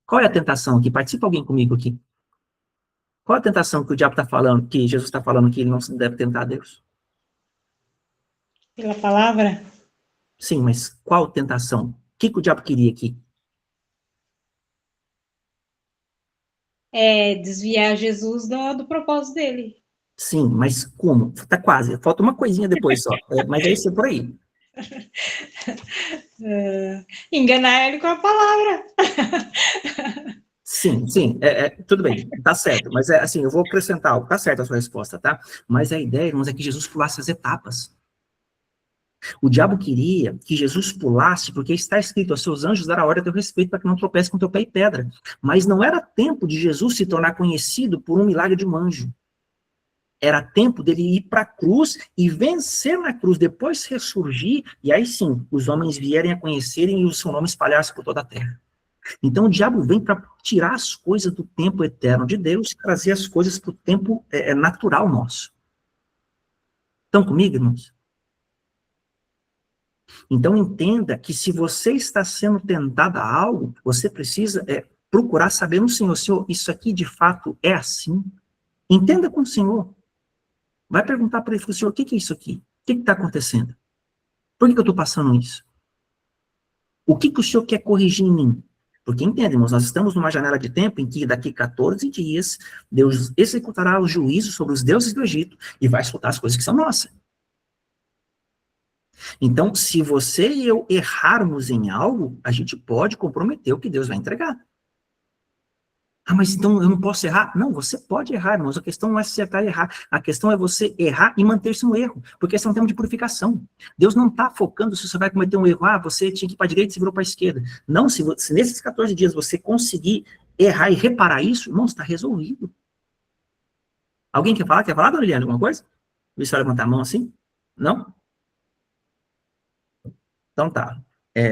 S1: Qual é a tentação aqui? Participa alguém comigo aqui. Qual é a tentação que o diabo está falando, que Jesus está falando que ele não deve tentar a Deus?
S2: Pela palavra?
S1: Sim, mas qual tentação? O que o diabo queria aqui?
S2: Desviar Jesus do propósito dele.
S1: Sim, mas como? Tá quase, falta uma coisinha depois só. Mas é isso, é por aí.
S2: Enganar ele com a palavra.
S1: Sim, tudo bem, tá certo, mas assim, eu vou acrescentar algo, tá certo a sua resposta, tá? Mas a ideia, irmãos, é que Jesus pulasse as etapas. O diabo queria que Jesus pulasse, porque está escrito, aos seus anjos dará ordem a teu respeito para que não tropece com teu pé em pedra. Mas não era tempo de Jesus se tornar conhecido por um milagre de um anjo. Era tempo dele ir para a cruz e vencer na cruz, depois ressurgir, e aí sim, os homens vierem a conhecerem e o seu nome espalhar-se por toda a terra. Então o diabo vem para tirar as coisas do tempo eterno de Deus e trazer as coisas para o tempo natural nosso. Estão comigo, irmãos? Então entenda que se você está sendo tentado a algo, você precisa procurar saber no Senhor, Senhor, isso aqui de fato é assim? Entenda com o Senhor. Vai perguntar para ele, Senhor, o que é isso aqui? O que está acontecendo? Por que eu estou passando isso? O que o Senhor quer corrigir em mim? Porque entende, irmãos, nós estamos numa janela de tempo em que daqui 14 dias, Deus executará o juízo sobre os deuses do Egito e vai soltar as coisas que são nossas. Então, se você e eu errarmos em algo, a gente pode comprometer o que Deus vai entregar. Ah, mas então eu não posso errar? Não, você pode errar, irmãos. A questão não é acertar e errar. A questão é você errar e manter-se no erro. Porque esse é um tema de purificação. Deus não está focando se você vai cometer um erro. Ah, você tinha que ir para a direita e você virou para a esquerda. Não, se nesses 14 dias você conseguir errar e reparar isso, irmãos, está resolvido. Alguém quer falar? Quer falar, dona Liliane, alguma coisa? Deixa eu só levantar a mão assim. Não? Então tá.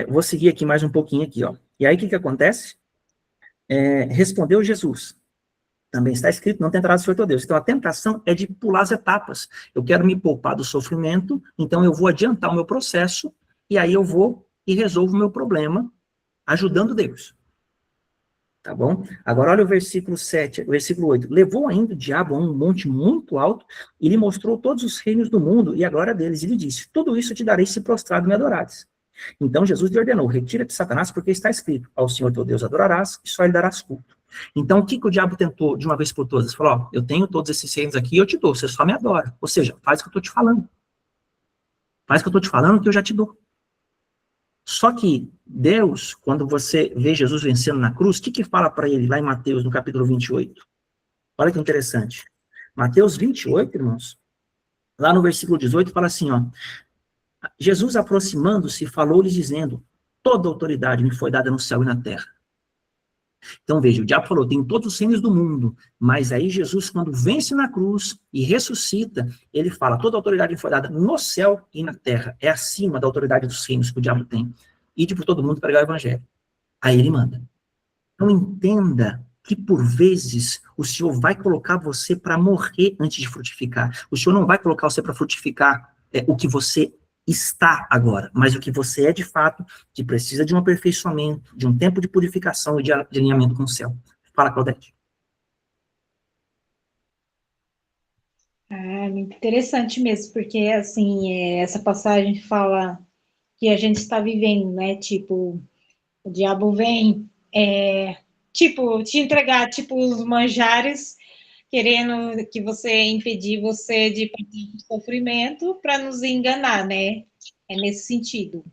S1: Vou seguir aqui mais um pouquinho aqui, ó. E aí, o que acontece? Respondeu Jesus. Também está escrito, não tentarás o Senhor teu Deus. Então, a tentação é de pular as etapas. Eu quero me poupar do sofrimento, então eu vou adiantar o meu processo, e aí eu vou e resolvo o meu problema, ajudando Deus. Tá bom? Agora, olha o versículo 7, o versículo 8. Levou ainda o diabo a um monte muito alto, e lhe mostrou todos os reinos do mundo, e a glória deles, e lhe disse, tudo isso te darei se prostrado me adorares. Então, Jesus lhe ordenou, retira-te, Satanás, porque está escrito, ao Senhor teu Deus adorarás, e só lhe darás culto. Então, o que o diabo tentou de uma vez por todas? Ele falou, ó, eu tenho todos esses reinos aqui, eu te dou, você só me adora. Ou seja, faz o que eu estou te falando. Faz o que eu estou te falando, que eu já te dou. Só que Deus, quando você vê Jesus vencendo na cruz, o que fala para ele lá em Mateus, no capítulo 28? Olha que interessante. Mateus 28, irmãos, lá no versículo 18, fala assim, ó, Jesus, aproximando-se, falou-lhes dizendo, toda autoridade me foi dada no céu e na terra. Então, veja, o diabo falou, tem todos os reinos do mundo, mas aí Jesus, quando vence na cruz e ressuscita, ele fala, toda autoridade me foi dada no céu e na terra, é acima da autoridade dos reinos que o diabo tem. Ide por todo mundo pregar o evangelho. Aí ele manda. Então, entenda que, por vezes, o Senhor vai colocar você para morrer antes de frutificar. O Senhor não vai colocar você para frutificar o que você está agora, mas o que você é de fato, que precisa de um aperfeiçoamento, de um tempo de purificação e de alinhamento com o céu. Fala, Claudete.
S2: Muito interessante mesmo, porque, assim, essa passagem fala que a gente está vivendo, né, tipo, o diabo vem, tipo, te entregar, tipo, os manjares, querendo que você impedir você de partir do sofrimento para nos enganar, né? É nesse sentido.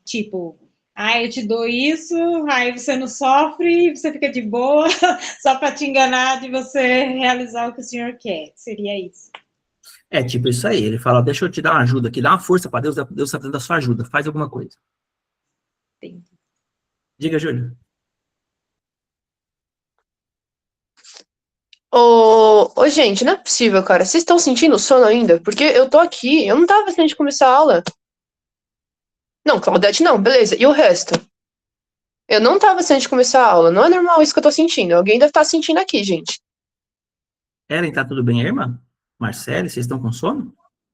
S2: Tipo, eu te dou isso, aí você não sofre, você fica de boa, só para te enganar de você realizar o que o Senhor quer. Seria isso.
S1: É tipo isso aí, ele fala, deixa eu te dar uma ajuda aqui, dá uma força para Deus, Deus está precisando da sua ajuda, faz alguma coisa.
S2: Entendi.
S1: Diga, Júlio.
S4: Ô, gente, não é possível, cara. Vocês estão sentindo sono ainda? Porque eu tô aqui, eu não tava afim de começar a aula. Não, Claudete não, beleza. E o resto? Eu não tava afim de começar a aula. Não é normal isso que eu tô sentindo. Alguém deve estar sentindo aqui, gente.
S1: Ellen, tá tudo bem aí, irmã? Marcele, vocês estão com sono?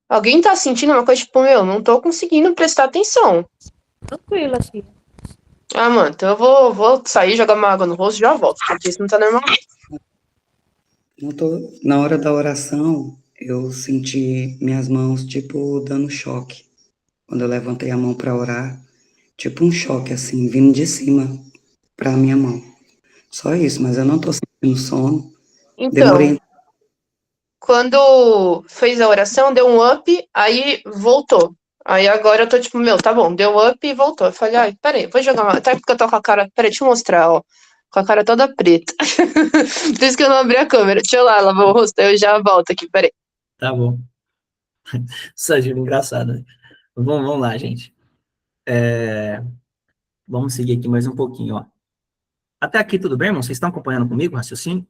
S4: Alguém tá sentindo uma coisa tipo, meu, não tô conseguindo prestar atenção.
S5: Tranquilo aqui.
S4: Ah, mano, então eu vou sair, jogar uma água no rosto e já volto, porque isso não tá normal.
S6: Na hora da oração, eu senti minhas mãos, tipo, dando choque. Quando eu levantei a mão para orar, tipo um choque, assim, vindo de cima para minha mão. Só isso, mas eu não tô sentindo sono.
S4: Então,
S6: Demorei.
S4: quando fez a oração, deu um up, aí voltou. Aí agora eu tô tipo, meu, tá bom, deu up e voltou. Eu falei, ai, peraí, vou jogar uma. Até porque eu tô com a cara. Peraí, deixa eu mostrar, ó. Com a cara toda preta. Por isso que eu não abri a câmera. Deixa eu lá lavar o rosto, aí eu já volto aqui, peraí.
S1: Tá bom. Essa Júlia engraçada. Né? Vamos lá, gente. Vamos seguir aqui mais um pouquinho, ó. Até aqui tudo bem, irmão? Vocês estão acompanhando comigo o raciocínio?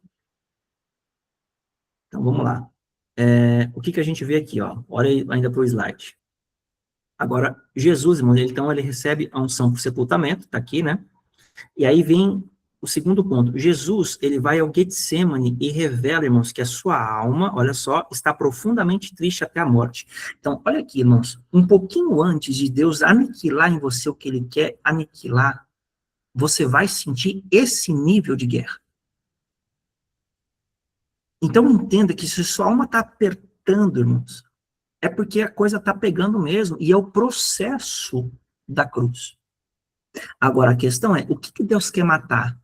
S1: Então, vamos lá. O que a gente vê aqui, ó? Olha aí ainda para o slide. Agora, Jesus, irmão, então ele recebe a unção por sepultamento, tá aqui, né? E aí vem o segundo ponto. Jesus, ele vai ao Getsemane e revela, irmãos, que a sua alma, olha só, está profundamente triste até a morte. Então, olha aqui, irmãos, um pouquinho antes de Deus aniquilar em você o que ele quer aniquilar, você vai sentir esse nível de guerra. Então, entenda que se sua alma está apertando, irmãos, é porque a coisa está pegando mesmo, e é o processo da cruz. Agora, a questão é, o que Deus quer matar?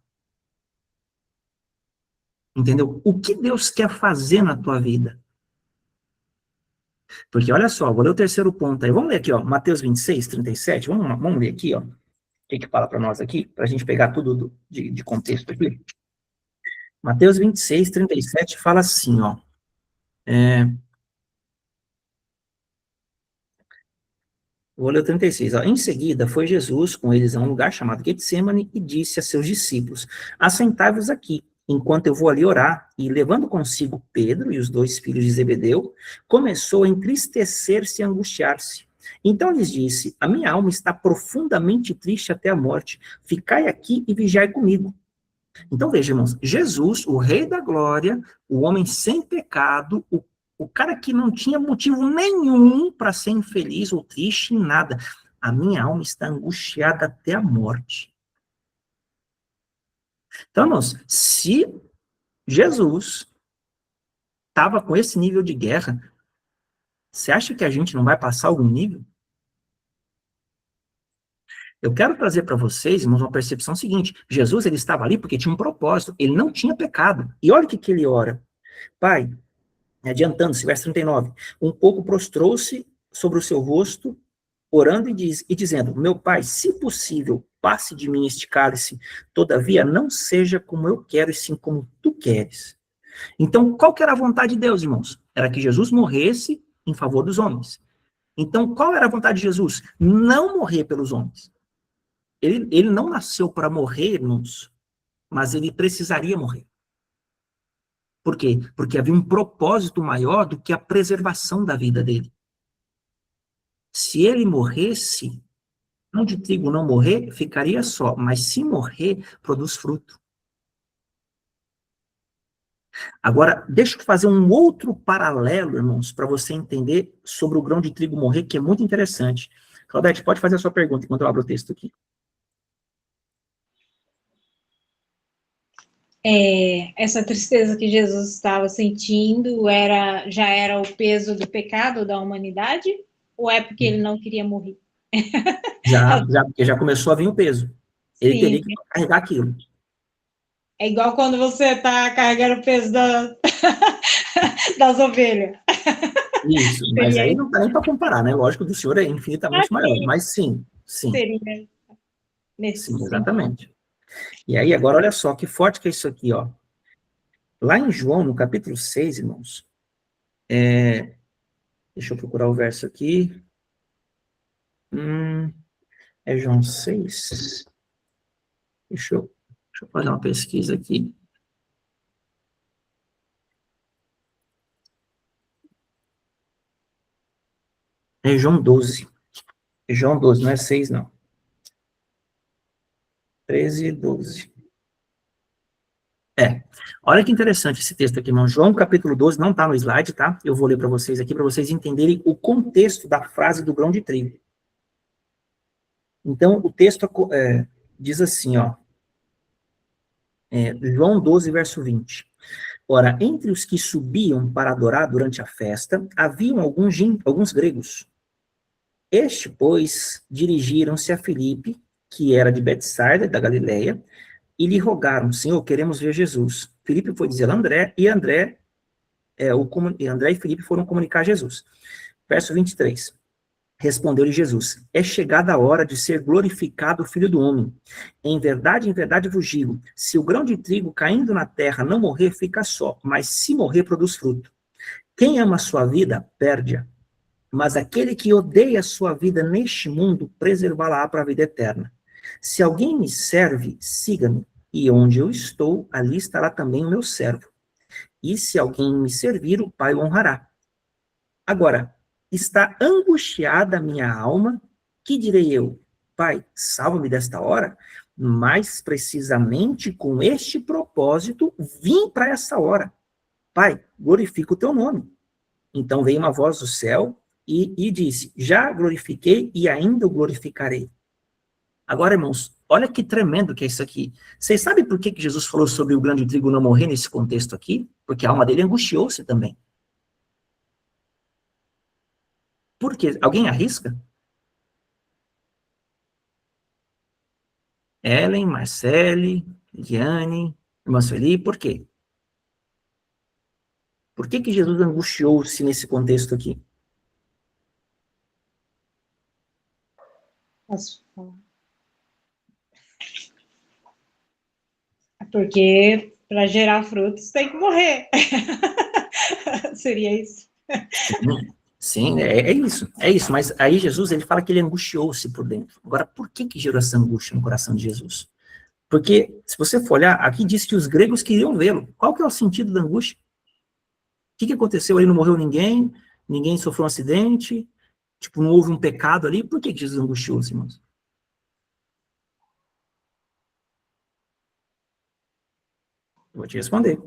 S1: Entendeu? O que Deus quer fazer na tua vida? Porque, olha só, vou ler o terceiro ponto aí. Vamos ler aqui, ó, Mateus 26, 37. Vamos ler aqui, ó. O que fala para nós aqui? Para a gente pegar tudo de contexto aqui. Mateus 26, 37 fala assim, ó. Vou ler o 36. Ó. Em seguida, foi Jesus com eles a um lugar chamado Getsemane e disse a seus discípulos, assentai-vos aqui, enquanto eu vou ali orar. E, levando consigo Pedro e os 2 filhos de Zebedeu, começou a entristecer-se e angustiar-se. Então lhes disse, a minha alma está profundamente triste até a morte. Ficai aqui e vigiai comigo. Então veja, irmãos, Jesus, o Rei da Glória, o homem sem pecado, o cara que não tinha motivo nenhum para ser infeliz ou triste em nada. A minha alma está angustiada até a morte. Então, irmãos, se Jesus estava com esse nível de guerra, você acha que a gente não vai passar algum nível? Eu quero trazer para vocês, irmãos, uma percepção seguinte. Jesus, ele estava ali porque tinha um propósito. Ele não tinha pecado. E olha o que ele ora. Pai, adiantando-se, verso 39, um pouco prostrou-se sobre o seu rosto, orando e dizendo, meu pai, se possível, passe de mim este cálice, todavia não seja como eu quero, e sim como tu queres. Então, qual que era a vontade de Deus, irmãos? Era que Jesus morresse em favor dos homens. Então, qual era a vontade de Jesus? Não morrer pelos homens. Ele não nasceu para morrer, irmãos, mas ele precisaria morrer. Por quê? Porque havia um propósito maior do que a preservação da vida dele. Se ele morresse, não de trigo não morrer, ficaria só, mas se morrer, produz fruto. Agora, deixa eu fazer um outro paralelo, irmãos, para você entender sobre o grão de trigo morrer, que é muito interessante. Claudete, pode fazer a sua pergunta enquanto eu abro o texto aqui.
S2: Essa tristeza que Jesus estava sentindo já era o peso do pecado da humanidade? Ou é porque ele não queria morrer?
S1: Porque já começou a vir o peso. Ele
S2: Sim.
S1: teria que carregar aquilo.
S2: É igual quando você está carregando o peso das ovelhas.
S1: Isso, mas aí não dá nem para comparar, né? Lógico que o senhor é infinitamente maior, mas sim.
S2: Seria nesse
S1: Sim, exatamente. E aí, agora, olha só, que forte que é isso aqui, ó. Lá em João, no capítulo 6, irmãos, Deixa eu procurar o verso aqui. É João 6. Deixa eu fazer uma pesquisa aqui. É João 12. É João 12, não é 6, não. 13 e 12. Olha que interessante esse texto aqui, irmão. João, capítulo 12, não está no slide, tá? Eu vou ler para vocês aqui, para vocês entenderem o contexto da frase do grão de trigo. Então, o texto diz assim, ó. João 12, verso 20. Ora, entre os que subiam para adorar durante a festa, haviam alguns gregos. Este, pois, dirigiram-se a Filipe, que era de Betsaida, da Galileia, e lhe rogaram: Senhor, queremos ver Jesus. Filipe foi dizer a André, e André e Filipe foram comunicar a Jesus. Verso 23. Respondeu-lhe Jesus: É chegada a hora de ser glorificado o Filho do Homem. Em verdade vos digo, se o grão de trigo caindo na terra não morrer, fica só, mas se morrer, produz fruto. Quem ama a sua vida, perde-a. Mas aquele que odeia a sua vida neste mundo, preservá-la para a vida eterna. Se alguém me serve, siga-me, e onde eu estou, ali estará também o meu servo. E se alguém me servir, o Pai o honrará. Agora, está angustiada a minha alma, que direi eu? Pai, salva-me desta hora? Mais precisamente com este propósito, vim para essa hora. Pai, glorifica o teu nome. Então veio uma voz do céu e disse: já glorifiquei e ainda o glorificarei. Agora, irmãos, olha que tremendo que é isso aqui. Vocês sabem por que Jesus falou sobre o grão de trigo não morrer nesse contexto aqui? Porque a alma dele angustiou-se também. Por quê? Alguém arrisca? Ellen, Marcele, Liane, irmã Sueli, por quê? Por que Jesus angustiou-se nesse contexto aqui?
S2: Posso falar? Porque para gerar frutos tem que morrer. Seria isso?
S1: Sim, é isso. Mas aí Jesus, ele fala que ele angustiou-se por dentro. Agora, por que gerou essa angústia no coração de Jesus? Porque, se você for olhar, aqui diz que os gregos queriam vê-lo. Qual que é o sentido da angústia? O que aconteceu ali? Não morreu ninguém? Ninguém sofreu um acidente? Tipo, não houve um pecado ali? Por que Jesus angustiou-se, irmãos? Eu vou te responder.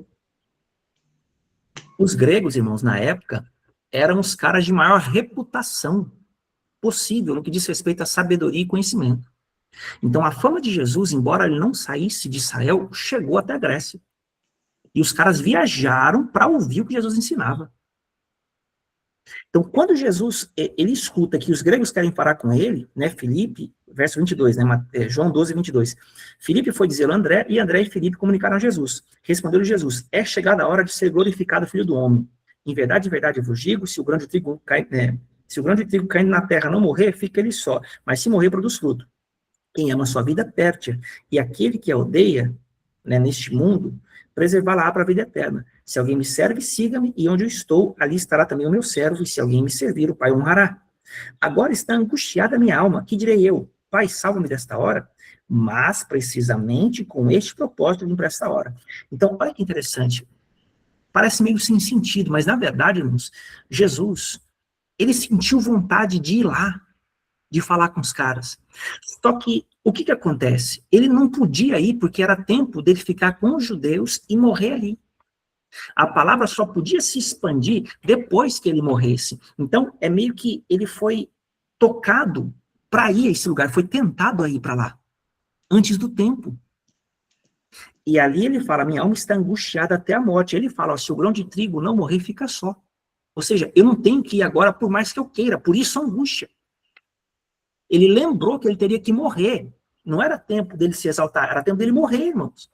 S1: Os gregos, irmãos, na época, eram os caras de maior reputação possível no que diz respeito à sabedoria e conhecimento. Então, a fama de Jesus, embora ele não saísse de Israel, chegou até a Grécia. E os caras viajaram para ouvir o que Jesus ensinava. Então, quando Jesus, ele escuta que os gregos querem falar com ele, né, Filipe, verso 22, né, João 12, 22, Filipe foi dizer a André, e André e Filipe comunicaram a Jesus. Respondeu-lhe Jesus: é chegada a hora de ser glorificado o Filho do Homem. Em verdade, eu vos digo, se o grão de trigo caindo na terra não morrer, fica ele só, mas se morrer, produz fruto. Quem ama a sua vida, perde-a, e aquele que a odeia, né, neste mundo, preservá-la para a vida eterna. Se alguém me serve, siga-me, e onde eu estou, ali estará também o meu servo, e se alguém me servir, o Pai honrará. Agora está angustiada a minha alma, que direi eu? Pai, salva-me desta hora? Mas, precisamente, com este propósito, vim para esta hora. Então, olha que interessante. Parece meio sem sentido, mas, na verdade, irmãos, Jesus, ele sentiu vontade de ir lá, de falar com os caras. Só que, o que acontece? Ele não podia ir porque era tempo dele ficar com os judeus e morrer ali. A palavra só podia se expandir depois que ele morresse. Então, é meio que ele foi tocado para ir a esse lugar, foi tentado a ir para lá, antes do tempo. E ali ele fala: minha alma está angustiada até a morte. Ele fala: ó, se o grão de trigo não morrer, fica só. Ou seja, eu não tenho que ir agora por mais que eu queira, por isso a angústia. Ele lembrou que ele teria que morrer. Não era tempo dele se exaltar, era tempo dele morrer, irmãos.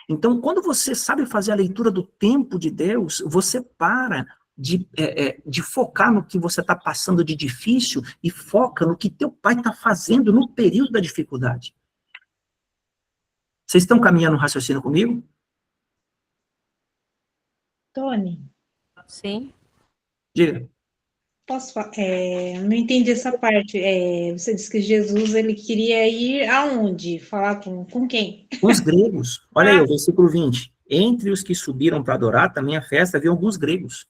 S1: Então, quando você sabe fazer a leitura do tempo de Deus, você para de focar no que você está passando de difícil e foca no que teu pai está fazendo no período da dificuldade. Vocês estão caminhando no raciocínio comigo?
S2: Tony,
S5: Sim.
S1: Diga.
S2: Posso falar? Não entendi essa parte. Você disse que Jesus ele queria ir aonde? Falar com quem?
S1: Os gregos. Olha aí,
S2: Ah,
S1: o versículo 20. Entre os que subiram para adorar também a festa, havia alguns gregos.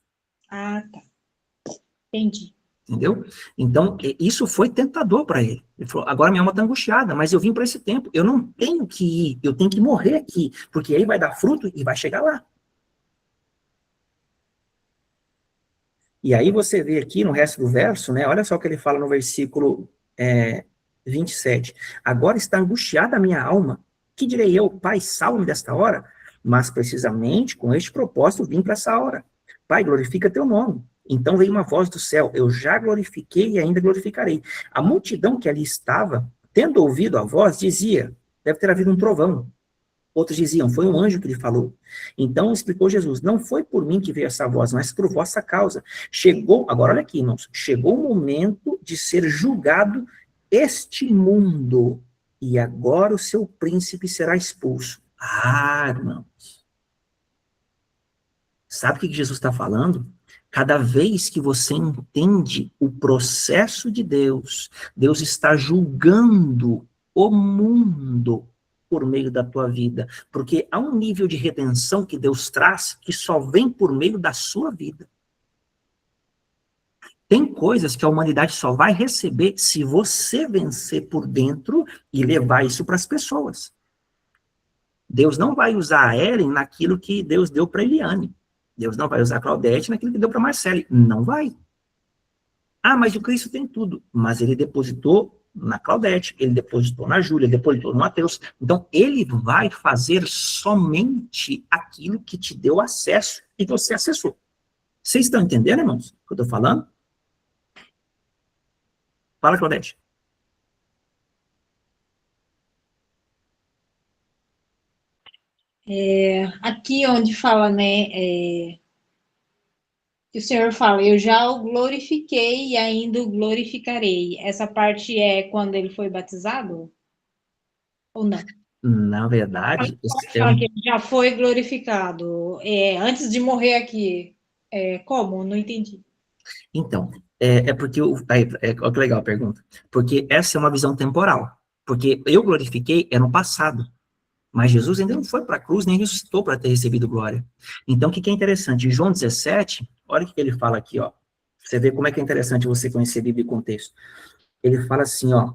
S2: ah, tá. Entendi.
S1: Entendeu? Então, isso foi tentador para ele. Ele falou, agora minha alma está angustiada, mas eu vim para esse tempo, eu não tenho que ir, eu tenho que morrer aqui, porque aí vai dar fruto e vai chegar lá. E aí você vê aqui no resto do verso, né, olha só o que ele fala no versículo 27. Agora está angustiada a minha alma, que direi eu, Pai, salve-me desta hora? Mas precisamente com este propósito vim para essa hora. Pai, glorifica teu nome. Então veio uma voz do céu, eu já glorifiquei e ainda glorificarei. A multidão que ali estava, tendo ouvido a voz, dizia, deve ter havido um trovão. Outros diziam, foi um anjo que lhe falou. Então explicou Jesus, não foi por mim que veio essa voz, mas por vossa causa. Chegou, agora olha aqui, irmãos, chegou o momento de ser julgado este mundo, e agora o seu príncipe será expulso. Ah, irmãos. Sabe o que Jesus está falando? Cada vez que você entende o processo de Deus, Deus está julgando o mundo por meio da tua vida, porque há um nível de redenção que Deus traz que só vem por meio da sua vida. Tem coisas que a humanidade só vai receber se você vencer por dentro e levar isso para as pessoas. Deus não vai usar a Ellen naquilo que Deus deu para Eliane. Deus não vai usar a Claudete naquilo que deu para Marcele. Não vai. Ah, mas o Cristo tem tudo. Mas ele depositou na Claudete, ele depositou na Júlia, ele depositou no Mateus. Então, ele vai fazer somente aquilo que te deu acesso e você acessou. Vocês estão entendendo, irmãos, o que eu estou falando? Fala, Claudete.
S2: Aqui onde fala, né, que o Senhor fala, eu já o glorifiquei e ainda o glorificarei. Essa parte é quando ele foi batizado? Ou não?
S1: Na verdade, esse
S2: Fala que ele já foi glorificado. Antes de morrer aqui. Como? Não entendi.
S1: Então, porque, olha que legal a pergunta, porque essa é uma visão temporal, porque eu glorifiquei é no passado, mas Jesus ainda não foi para a cruz, nem ressuscitou para ter recebido glória. Então, o que é interessante? Em João 17, olha o que ele fala aqui, ó. Você vê como é que é interessante você conhecer Bíblia e contexto. Ele fala assim, ó,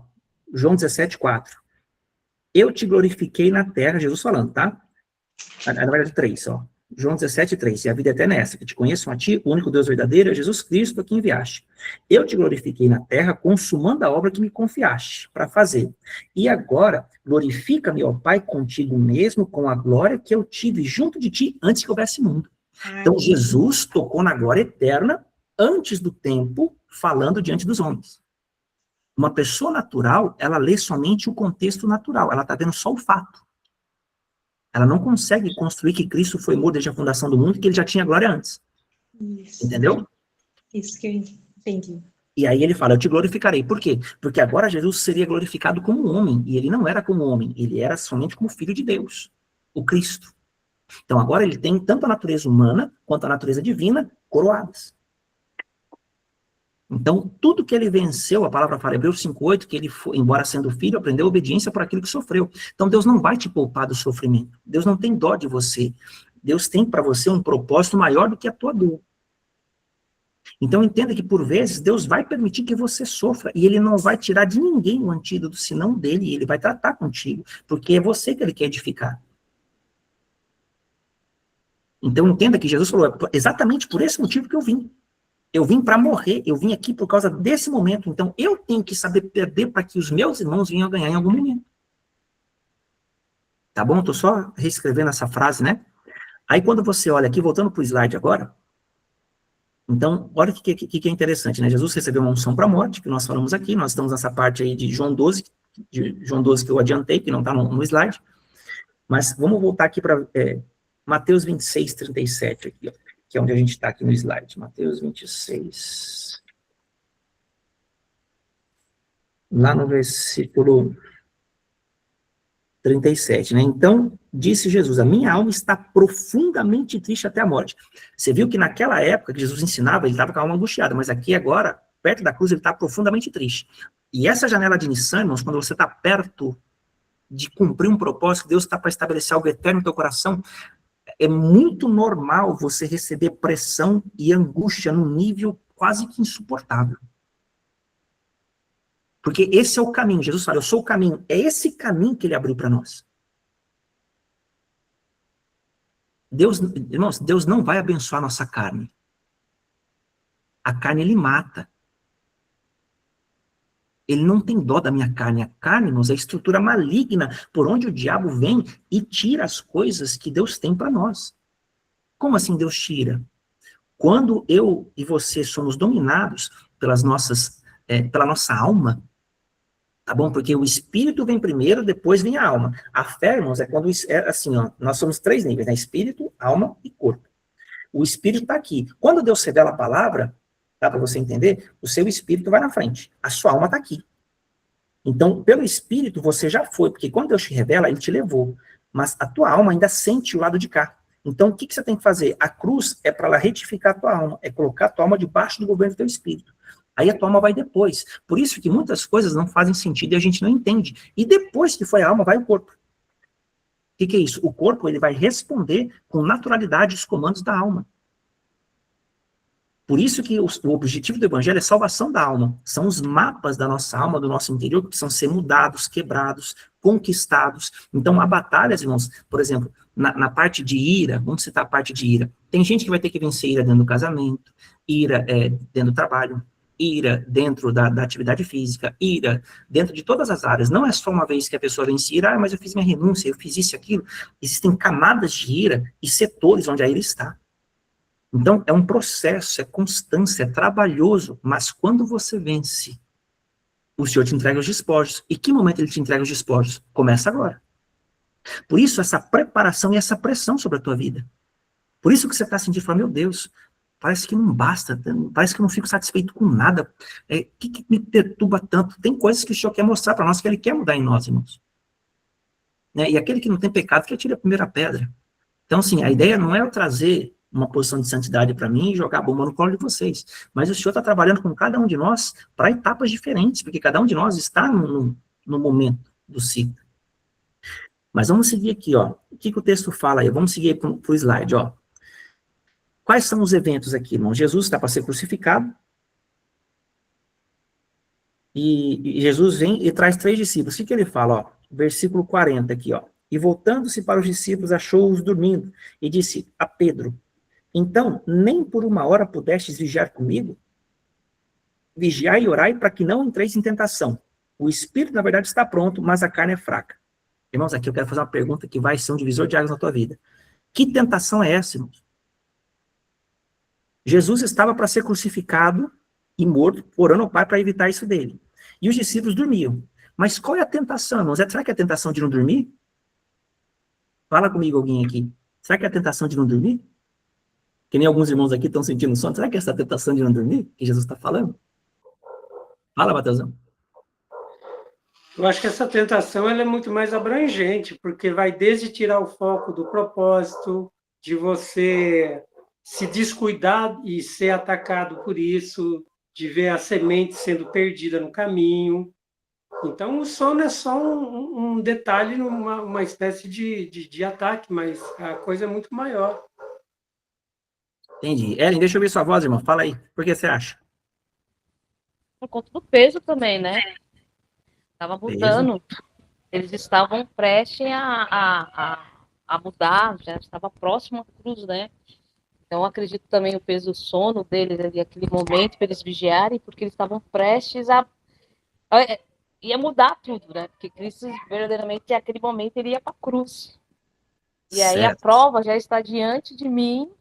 S1: João 17, 4. Eu te glorifiquei na terra, Jesus falando, tá? Na verdade, 3, ó. João 17, 3. E a vida eterna é essa, que te conheçam a ti, o único Deus verdadeiro, é Jesus Cristo, a quem enviaste. Eu te glorifiquei na terra, consumando a obra que me confiaste para fazer. E agora, glorifica-me, ó Pai, contigo mesmo, com a glória que eu tive junto de ti antes que houvesse mundo. Então, Jesus tocou na glória eterna antes do tempo, falando diante dos homens. Uma pessoa natural, ela lê somente o contexto natural, ela está vendo só o fato. Ela não consegue construir que Cristo foi morto desde a fundação do mundo, que ele já tinha glória antes.
S2: Isso.
S1: Entendeu?
S2: Isso que eu entendi.
S1: E aí ele fala, eu te glorificarei. Por quê? Porque agora Jesus seria glorificado como homem, e ele não era como homem, ele era somente como filho de Deus, o Cristo. Então agora ele tem tanto a natureza humana, quanto a natureza divina, coroadas. Então, tudo que ele venceu, a palavra fala, Hebreus 5:8, que ele, foi, embora sendo filho, aprendeu obediência por aquilo que sofreu. Então, Deus não vai te poupar do sofrimento. Deus não tem dó de você. Deus tem para você um propósito maior do que a tua dor. Então, entenda que, por vezes, Deus vai permitir que você sofra, e ele não vai tirar de ninguém o antídoto, senão dele, e ele vai tratar contigo, porque é você que ele quer edificar. Então, entenda que Jesus falou, exatamente por esse motivo que eu vim. Eu vim para morrer, eu vim aqui por causa desse momento, então eu tenho que saber perder para que os meus irmãos venham a ganhar em algum momento. Tá bom? Estou só reescrevendo essa frase, né? Aí quando você olha aqui, voltando para o slide agora, então, olha o que é interessante, né? Jesus recebeu uma unção para a morte, que nós falamos aqui, nós estamos nessa parte aí de João 12 que eu adiantei, que não está no slide, mas vamos voltar aqui para Mateus 26, 37, aqui, ó, que é onde a gente está aqui no slide. Mateus 26. Lá no versículo 37, né? Então, Disse Jesus, a minha alma está profundamente triste até a morte. Você viu que naquela época que Jesus ensinava, ele estava com a alma angustiada, mas aqui agora, perto da cruz, ele está profundamente triste. E essa janela de Nissan, irmãos, quando você está perto de cumprir um propósito, Deus está para estabelecer algo eterno no teu coração, é muito normal você receber pressão e angústia num nível quase que insuportável. Porque esse é o caminho. Jesus fala, eu sou o caminho. É esse caminho que ele abriu para nós. Deus, irmãos, Deus não vai abençoar a nossa carne. A carne ele mata. Ele não tem dó da minha carne. A carne, irmãos, é a estrutura maligna por onde o diabo vem e tira as coisas que Deus tem para nós. Como assim Deus tira? Quando eu e você somos dominados pela nossa alma, tá bom? Porque o espírito vem primeiro, depois vem a alma. A fé, irmãos, é quando é assim, ó, nós somos 3 níveis, né? Espírito, alma e corpo. O espírito está aqui. Quando Deus revela a palavra, dá para você entender, o seu espírito vai na frente, a sua alma está aqui. Então, pelo espírito, você já foi, porque quando Deus te revela, ele te levou. Mas a tua alma ainda sente o lado de cá. Então, o que você tem que fazer? A cruz é para ela retificar a tua alma, é colocar a tua alma debaixo do governo do teu espírito. Aí a tua alma vai depois. Por isso que muitas coisas não fazem sentido e a gente não entende. E depois que foi a alma, vai o corpo. O que é isso? O corpo ele vai responder com naturalidade os comandos da alma. Por isso que o objetivo do evangelho é salvação da alma. São os mapas da nossa alma, do nosso interior, que precisam ser mudados, quebrados, conquistados. Então, há batalhas, irmãos, por exemplo, na parte de ira, vamos citar a parte de ira. Tem gente que vai ter que vencer ira dentro do casamento, ira dentro do trabalho, ira dentro da atividade física, ira dentro de todas as áreas. Não é só uma vez que a pessoa vence ira, mas eu fiz minha renúncia, eu fiz isso e aquilo. Existem camadas de ira e setores onde a ira está. Então, é um processo, é constância, é trabalhoso, mas quando você vence, o Senhor te entrega os despojos. E que momento ele te entrega os despojos? Começa agora. Por isso, essa preparação e essa pressão sobre a tua vida. Por isso que você está sentindo, fala, meu Deus, parece que não basta, parece que eu não fico satisfeito com nada. O que me perturba tanto? Tem coisas que o Senhor quer mostrar para nós, que ele quer mudar em nós, irmãos. Né? E aquele que não tem pecado, que atire a primeira pedra. Então, assim, a ideia não é eu trazer uma posição de santidade para mim e jogar a bomba no colo de vocês. Mas o Senhor está trabalhando com cada um de nós para etapas diferentes, porque cada um de nós está no momento do ciclo. Mas vamos seguir aqui, ó. O que o texto fala aí? Vamos seguir para o slide, ó. Quais são os eventos aqui, irmão? Jesus está para ser crucificado. E Jesus vem e traz 3 discípulos. O que ele fala, ó? Versículo 40 aqui, ó. E voltando-se para os discípulos, achou-os dormindo. E disse a Pedro, então, nem por 1 hora pudestes vigiar comigo? Vigiai e orai para que não entreis em tentação. O espírito, na verdade, está pronto, mas a carne é fraca. Irmãos, aqui eu quero fazer uma pergunta que vai ser um divisor de águas na tua vida. Que tentação é essa, irmãos? Jesus estava para ser crucificado e morto, orando ao Pai para evitar isso dele. E os discípulos dormiam. Mas qual é a tentação, irmãos? Será que é a tentação de não dormir? Fala comigo alguém aqui. Será que é a tentação de não dormir? Que nem alguns irmãos aqui estão sentindo sono. Será que é essa tentação de não dormir que Jesus está falando? Fala, Mateusão.
S3: Eu acho que essa tentação ela é muito mais abrangente, porque vai desde tirar o foco do propósito, de você se descuidar e ser atacado por isso, de ver a semente sendo perdida no caminho. Então, o sono é só um detalhe, uma espécie de ataque, mas a coisa é muito maior.
S1: Entendi. Ellen, deixa eu ouvir sua voz, irmão. Fala aí. Por que você acha?
S5: Por conta do peso também, né? Estava mudando. Eles estavam prestes a mudar, já estava próximo à cruz, né? Então, acredito também o peso do sono deles ali, aquele momento para eles vigiarem, porque eles estavam prestes ia mudar tudo, né? Porque Cristo, verdadeiramente, naquele momento, ele ia para a cruz. E aí a prova já está diante de mim,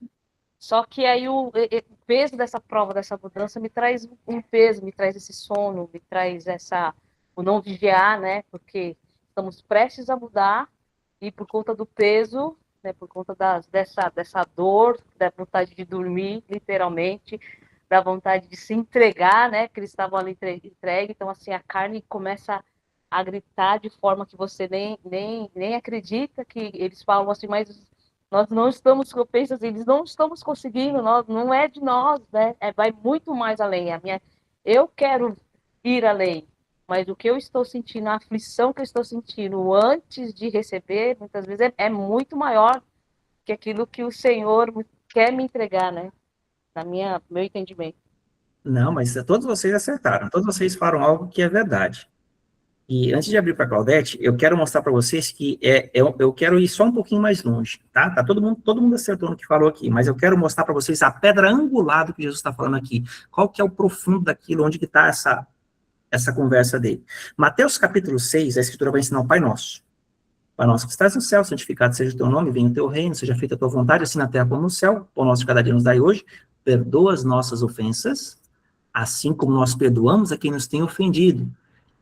S5: só que aí o peso dessa prova, dessa mudança, me traz um peso, me traz esse sono, me traz o não vigiar, né? Porque estamos prestes a mudar e por conta do peso, né? Por conta dessa dor, da vontade de dormir, literalmente, da vontade de se entregar, né? Que eles estavam ali entregue. Então, assim, a carne começa a gritar de forma que você nem acredita, que eles falam assim, mas nós não estamos, eu penso assim, eles não estamos conseguindo, nós, não é de nós, né? Vai muito mais além. Eu quero ir além, mas o que eu estou sentindo, a aflição que eu estou sentindo antes de receber, muitas vezes é muito maior que aquilo que o Senhor quer me entregar, né? Meu entendimento.
S1: Não, mas todos vocês acertaram, todos vocês falaram algo que é verdade. E antes de abrir para a Claudete, eu quero mostrar para vocês que eu quero ir só um pouquinho mais longe, tá? Tá todo mundo acertou no que falou aqui, mas eu quero mostrar para vocês a pedra angular do que Jesus está falando aqui. Qual que é o profundo daquilo, onde que está essa conversa dele. Mateus capítulo 6, a Escritura vai ensinar o Pai Nosso. Pai nosso que estás no céu, santificado seja o teu nome, venha o teu reino, seja feita a tua vontade, assim na terra como no céu. O nosso de cada dia nos dai hoje. Perdoa as nossas ofensas, assim como nós perdoamos a quem nos tem ofendido.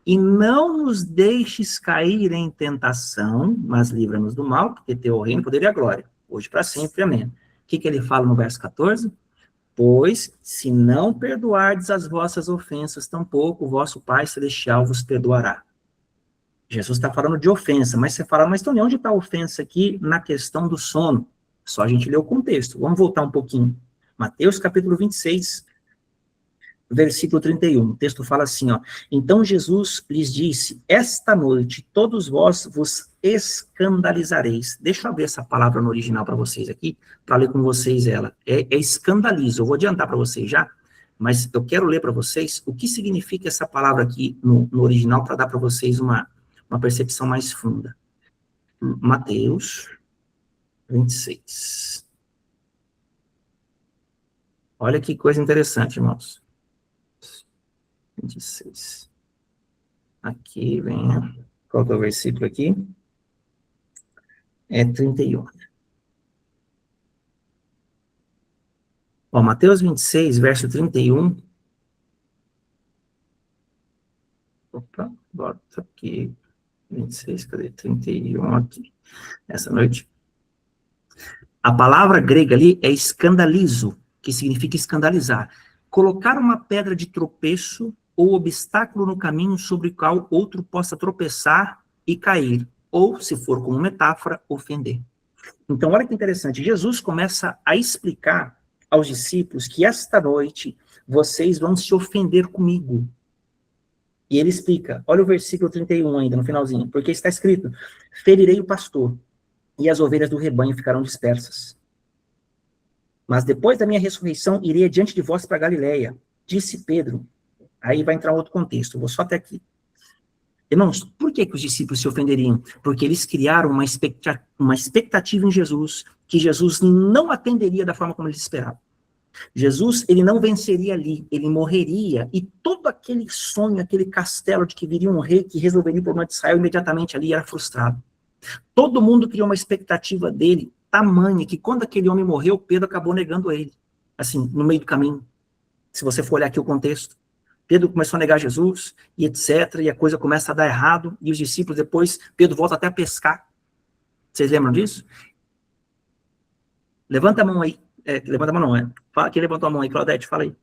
S1: E não nos deixes cair em tentação, mas livra-nos do mal, porque teu é o reino, o poder e a glória, hoje para sempre, amém. O que ele fala no verso 14? Pois, se não perdoardes as vossas ofensas, tampouco o vosso Pai Celestial vos perdoará. Jesus está falando de ofensa, mas você fala, mas Tony, onde está a ofensa aqui na questão do sono? Só a gente lê o contexto. Vamos voltar um pouquinho. Mateus capítulo 26, versículo 31, o texto fala assim, ó, então Jesus lhes disse, esta noite todos vós vos escandalizareis. Deixa eu ver essa palavra no original para vocês aqui, para ler com vocês ela. É escandalizo, eu vou adiantar para vocês já, mas eu quero ler para vocês o que significa essa palavra aqui no original, para dar para vocês uma percepção mais funda. Mateus 26. Olha que coisa interessante, irmãos. 26. Aqui, venha. Qual que é o versículo aqui? É 31. Ó, Mateus 26, verso 31. Opa, bota aqui. 26, cadê? 31 aqui. Essa noite. A palavra grega ali é escandalizo, que significa escandalizar. Colocar uma pedra de tropeço ou obstáculo no caminho sobre o qual outro possa tropeçar e cair, ou, se for como metáfora, ofender. Então, olha que interessante, Jesus começa a explicar aos discípulos que esta noite vocês vão se ofender comigo. E ele explica, olha o versículo 31 ainda, no finalzinho, porque está escrito, ferirei o pastor, e as ovelhas do rebanho ficarão dispersas. Mas depois da minha ressurreição, irei adiante de vós para Galileia, disse Pedro. Aí vai entrar um outro contexto, vou só até aqui. Irmãos, por que os discípulos se ofenderiam? Porque eles criaram uma expectativa em Jesus, que Jesus não atenderia da forma como eles esperavam. Jesus, ele não venceria ali, ele morreria, e todo aquele sonho, aquele castelo de que viria um rei que resolveria o problema de Israel imediatamente ali era frustrado. Todo mundo criou uma expectativa dele, tamanha, que quando aquele homem morreu, Pedro acabou negando ele, assim, no meio do caminho. Se você for olhar aqui o contexto. Pedro começou a negar Jesus, e etc., e a coisa começa a dar errado, e os discípulos depois, Pedro volta até a pescar. Vocês lembram disso? Levanta a mão aí. Levanta a mão não, Fala, quem levantou a mão aí? Claudete, fala aí.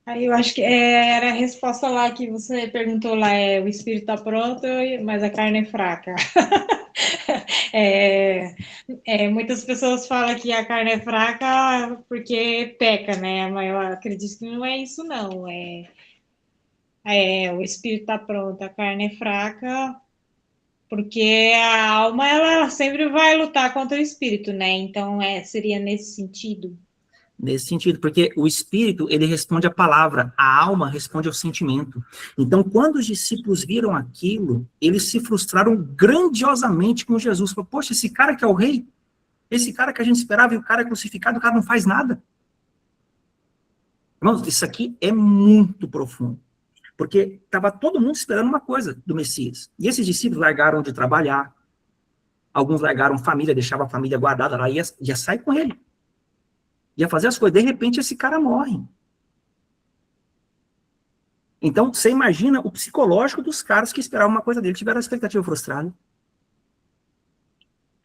S2: Aí eu acho que era a resposta lá que você perguntou lá, o espírito está pronto, mas a carne é fraca. Muitas pessoas falam que a carne é fraca porque peca, né? Mas eu acredito que não é isso, não. O espírito está pronto, a carne é fraca, porque a alma ela sempre vai lutar contra o espírito, né? Então seria nesse sentido.
S1: Nesse sentido, porque o espírito, ele responde à palavra, a alma responde ao sentimento. Então, quando os discípulos viram aquilo, eles se frustraram grandiosamente com Jesus. Falaram, poxa, esse cara que é o rei, esse cara que a gente esperava, e o cara é crucificado, o cara não faz nada. Irmãos, isso aqui é muito profundo. Porque estava todo mundo esperando uma coisa do Messias. E esses discípulos largaram de trabalhar, alguns largaram família, deixavam a família guardada lá, ia sair com ele. Ia fazer as coisas, de repente esse cara morre. Então, você imagina o psicológico dos caras que esperavam uma coisa dele, tiveram a expectativa frustrada.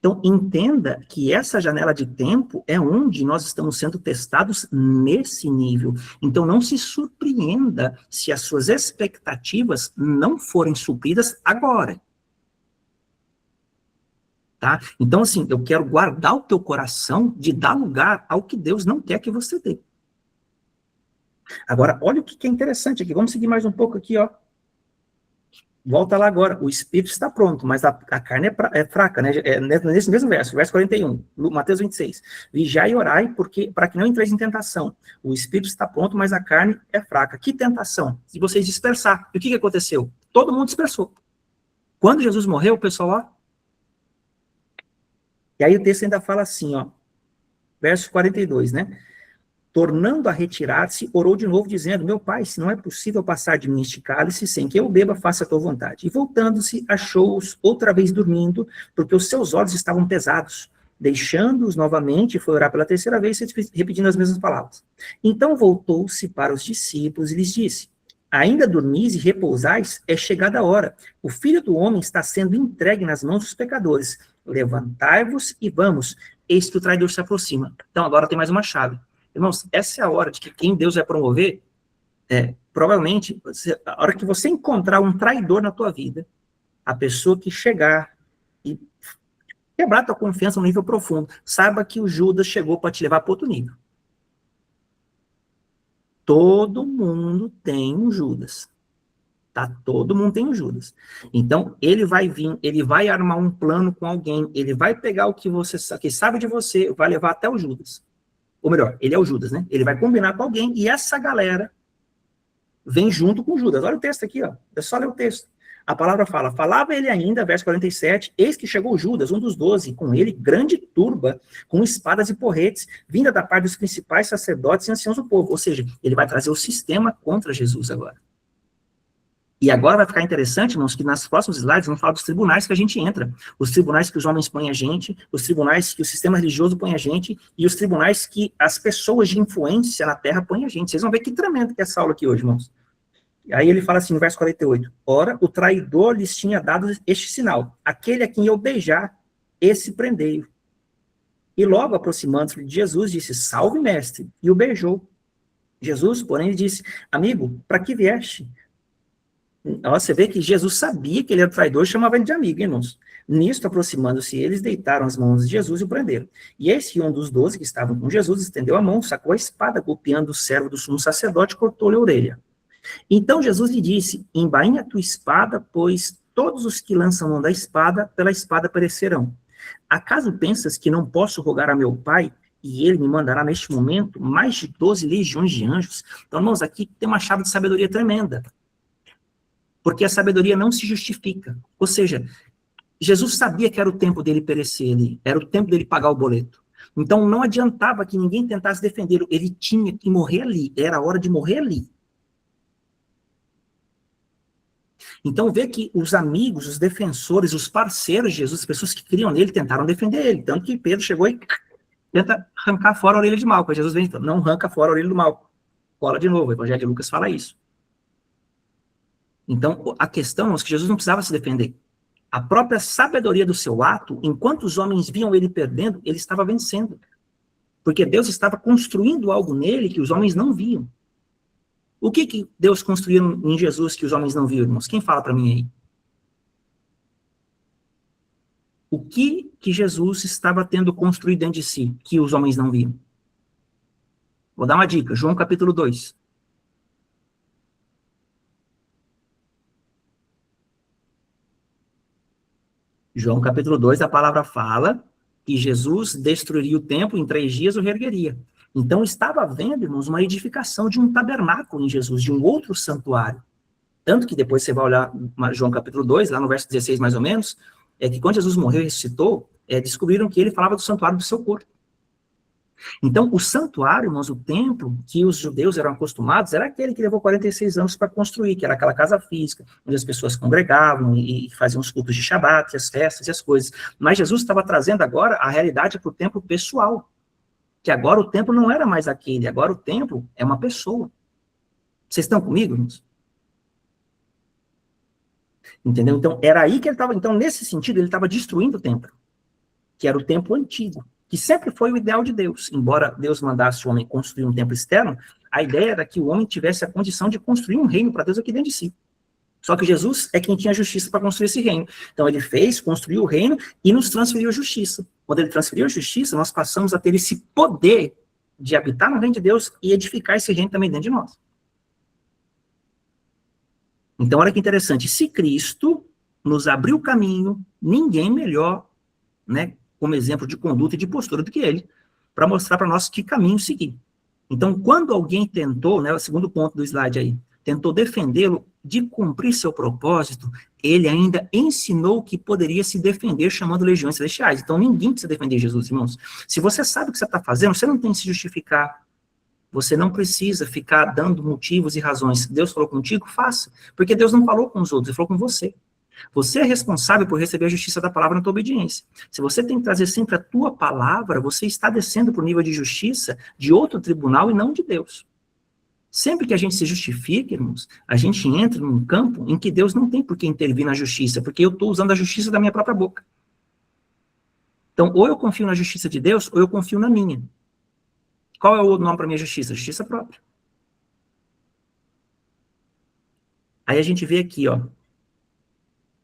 S1: Então, entenda que essa janela de tempo é onde nós estamos sendo testados nesse nível. Então, não se surpreenda se as suas expectativas não forem supridas agora. Tá? Então, assim, eu quero guardar o teu coração de dar lugar ao que Deus não quer que você dê. Agora, olha o que é interessante aqui. Vamos seguir mais um pouco aqui, ó. Volta lá agora. O espírito está pronto, mas a carne é fraca, né? Nesse mesmo verso 41, Mateus 26. Vigiai e orai, para que não entreis em tentação. O espírito está pronto, mas a carne é fraca. Que tentação? Se vocês dispersar. E o que aconteceu? Todo mundo dispersou. Quando Jesus morreu, o pessoal, ó. E aí o texto ainda fala assim, ó. Verso 42, né? Tornando a retirar-se, orou de novo, dizendo, meu pai, se não é possível passar de mim este cálice, sem que eu beba, faça a tua vontade. E voltando-se, achou-os outra vez dormindo, porque os seus olhos estavam pesados. Deixando-os novamente, foi orar pela terceira vez, repetindo as mesmas palavras. Então voltou-se para os discípulos e lhes disse, ainda dormis e repousais, é chegada a hora. O Filho do Homem está sendo entregue nas mãos dos pecadores. Levantai-vos e vamos, eis que o traidor se aproxima. Então agora tem mais uma chave. Irmãos, essa é a hora de que quem Deus vai promover, provavelmente, a hora que você encontrar um traidor na tua vida, a pessoa que chegar e quebrar a tua confiança no nível profundo, saiba que o Judas chegou para te levar para outro nível. Todo mundo tem um Judas. Tá? Todo mundo tem um Judas. Então, ele vai vir, ele vai armar um plano com alguém, ele vai pegar o que você que sabe de você, vai levar até o Judas. Ou melhor, ele é o Judas, né? Ele vai combinar com alguém e essa galera vem junto com o Judas. Olha o texto aqui, ó. É só ler o texto. A palavra fala, falava ele ainda, verso 47, eis que chegou Judas, um dos 12, com ele grande turba, com espadas e porretes, vinda da parte dos principais sacerdotes e anciãos do povo. Ou seja, ele vai trazer o sistema contra Jesus agora. E agora vai ficar interessante, irmãos, que nas próximos slides vamos falar dos tribunais que a gente entra. Os tribunais que os homens põem a gente, os tribunais que o sistema religioso põe a gente, e os tribunais que as pessoas de influência na terra põem a gente. Vocês vão ver que tremendo que é essa aula aqui hoje, irmãos. Aí ele fala assim, no verso 48, ora, o traidor lhes tinha dado este sinal, aquele a quem eu beijar, esse prendei-o. E logo aproximando-se de Jesus, disse, salve mestre, e o beijou. Jesus, porém, lhe disse, amigo, para que vieste? Você vê que Jesus sabia que ele era traidor e chamava ele de amigo, irmãos. Nisto, aproximando-se eles, deitaram as mãos de Jesus e o prenderam. E esse um dos 12 que estavam com Jesus estendeu a mão, sacou a espada, golpeando o servo do sumo sacerdote, cortou-lhe a orelha. Então Jesus lhe disse, embainha a tua espada, pois todos os que lançam mão da espada, pela espada perecerão. Acaso pensas que não posso rogar a meu Pai, e ele me mandará neste momento mais de 12 legiões de anjos? Então, irmãos, aqui tem uma chave de sabedoria tremenda. Porque a sabedoria não se justifica. Ou seja, Jesus sabia que era o tempo dele perecer ali, era o tempo dele pagar o boleto. Então não adiantava que ninguém tentasse defendê-lo, ele tinha que morrer ali, era a hora de morrer ali. Então vê que os amigos, os defensores, os parceiros de Jesus, as pessoas que criam nele, tentaram defender ele, tanto que Pedro chegou e tenta arrancar fora a orelha de mal, porque Jesus vem, então, não arranca fora a orelha do mal. Cola de novo, o Evangelho de Lucas fala isso. Então, a questão é que Jesus não precisava se defender. A própria sabedoria do seu ato, enquanto os homens viam ele perdendo, ele estava vencendo. Porque Deus estava construindo algo nele que os homens não viam. O que Deus construiu em Jesus que os homens não viram, irmãos? Quem fala para mim aí? O que Jesus estava tendo construído dentro de si que os homens não viam? Vou dar uma dica, João capítulo 2. João capítulo 2, a palavra fala que Jesus destruiria o templo, em 3 dias o reergueria. Então estava havendo, irmãos, uma edificação de um tabernáculo em Jesus, de um outro santuário. Tanto que depois você vai olhar João capítulo 2, lá no verso 16 mais ou menos, é que quando Jesus morreu e ressuscitou, descobriram que ele falava do santuário do seu corpo. Então, o santuário, irmãos, o templo que os judeus eram acostumados, era aquele que levou 46 anos para construir, que era aquela casa física, onde as pessoas congregavam e faziam os cultos de Shabat, as festas e as coisas. Mas Jesus estava trazendo agora a realidade para o templo pessoal, que agora o templo não era mais aquele, agora o templo é uma pessoa. Vocês estão comigo, irmãos? Entendeu? Então, era aí que ele estava, então, nesse sentido, ele estava destruindo o templo. que era o templo antigo, que sempre foi o ideal de Deus. Embora Deus mandasse o homem construir um templo externo, a ideia era que o homem tivesse a condição de construir um reino para Deus aqui dentro de si. Só que Jesus é quem tinha justiça para construir esse reino. Então ele fez, construiu o reino e nos transferiu a justiça. Quando ele transferiu a justiça, nós passamos a ter esse poder de habitar no reino de Deus e edificar esse reino também dentro de nós. Então, olha que interessante. Se Cristo nos abriu o caminho, ninguém melhor, né, como exemplo de conduta e de postura do que ele, para mostrar para nós que caminho seguir. Então, quando alguém tentou, né, o segundo ponto do slide aí, tentou defendê-lo de cumprir seu propósito, ele ainda ensinou que poderia se defender chamando legiões celestiais. Então, ninguém precisa defender Jesus, irmãos. Se você sabe o que você está fazendo, você não tem que se justificar. Você não precisa ficar dando motivos e razões. Deus falou contigo, faça. Porque Deus não falou com os outros, ele falou com você. Você é responsável por receber a justiça da palavra na tua obediência. Se você tem que trazer sempre a tua palavra, você está descendo para o nível de justiça de outro tribunal e não de Deus. Sempre que a gente se justifica, irmãos, a gente entra num campo em que Deus não tem por que intervir na justiça, porque eu estou usando a justiça da minha própria boca. Então, ou eu confio na justiça de Deus, ou eu confio na minha. Qual é o nome para minha justiça? Justiça própria. Aí a gente vê aqui, ó,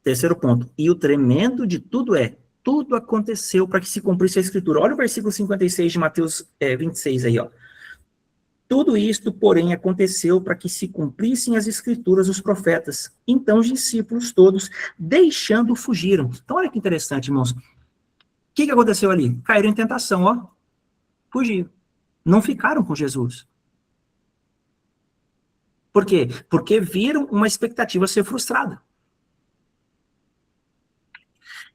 S1: terceiro ponto. E o tremendo de tudo tudo aconteceu para que se cumprisse a escritura. Olha o versículo 56 de Mateus 26 aí, ó. Tudo isto, porém, aconteceu para que se cumprissem as escrituras dos profetas. Então os discípulos todos, deixando, fugiram. Então olha que interessante, irmãos. O que aconteceu ali? Caíram em tentação, ó. Fugiram. Não ficaram com Jesus. Por quê? Porque viram uma expectativa ser frustrada.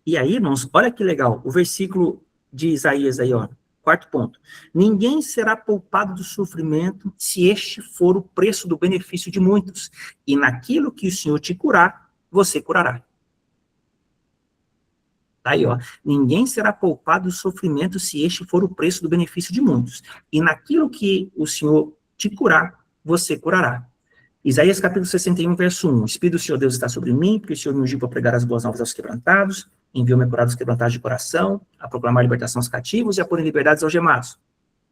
S1: E aí, irmãos, olha que legal. O versículo de Isaías aí, ó. Quarto ponto. Ninguém será poupado do sofrimento se este for o preço do benefício de muitos. E naquilo que o Senhor te curar, você curará. Tá aí, ó. Ninguém será poupado do sofrimento se este for o preço do benefício de muitos. E naquilo que o Senhor te curar, você curará. Isaías capítulo 61, verso 1. O Espírito do Senhor Deus está sobre mim, porque o Senhor me ungiu para pregar as boas novas aos quebrantados, enviou-me a curar os quebrantados de coração, a proclamar a libertação aos cativos e a pôr em liberdade aos algemados,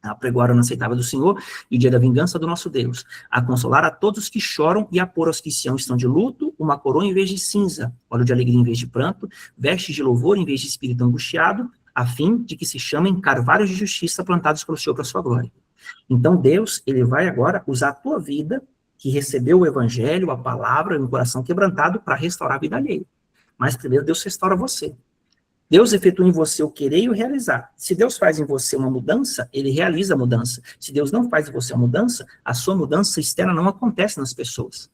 S1: a pregoar o ano aceitável do Senhor e o dia da vingança do nosso Deus, a consolar a todos que choram e a pôr aos que estão de luto uma coroa em vez de cinza, óleo de alegria em vez de pranto, vestes de louvor em vez de espírito angustiado, a fim de que se chamem carvalhos de justiça plantados pelo Senhor para a sua glória. Então Deus, ele vai agora usar a tua vida, que recebeu o evangelho, a palavra, no coração quebrantado, para restaurar a vida alheia. Mas primeiro Deus restaura você. Deus efetua em você o querer e o realizar. Se Deus faz em você uma mudança, ele realiza a mudança. Se Deus não faz em você a mudança, a sua mudança externa não acontece nas pessoas.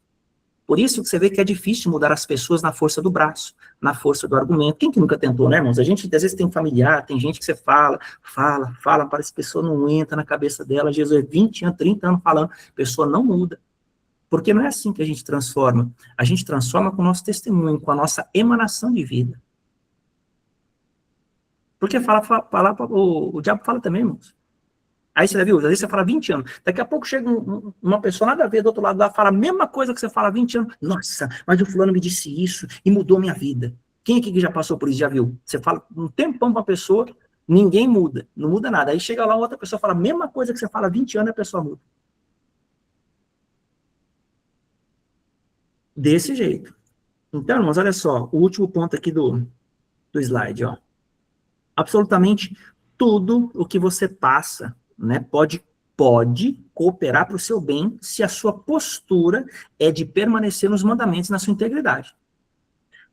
S1: Por isso que você vê que é difícil mudar as pessoas na força do braço, na força do argumento. Quem que nunca tentou, né, irmãos? A gente, às vezes, tem familiar, tem gente que você fala, parece que a pessoa não entra na cabeça dela. Jesus é 20 anos, 30 anos falando, a pessoa não muda. Porque não é assim que a gente transforma. A gente transforma com o nosso testemunho, com a nossa emanação de vida. Porque o diabo fala também, irmãos. Aí você já viu, às vezes você fala 20 anos. Daqui a pouco chega uma pessoa nada a ver do outro lado lá, fala a mesma coisa que você fala há 20 anos. Nossa, mas o fulano me disse isso e mudou minha vida. Quem aqui que já passou por isso, já viu? Você fala um tempão para a pessoa, ninguém muda, não muda nada. Aí chega lá outra pessoa fala a mesma coisa que você fala há 20 anos e a pessoa muda. Desse jeito. Então, irmãos, olha só, o último ponto aqui do slide, ó. Absolutamente tudo o que você passa, né, pode cooperar para o seu bem se a sua postura é de permanecer nos mandamentos, na sua integridade.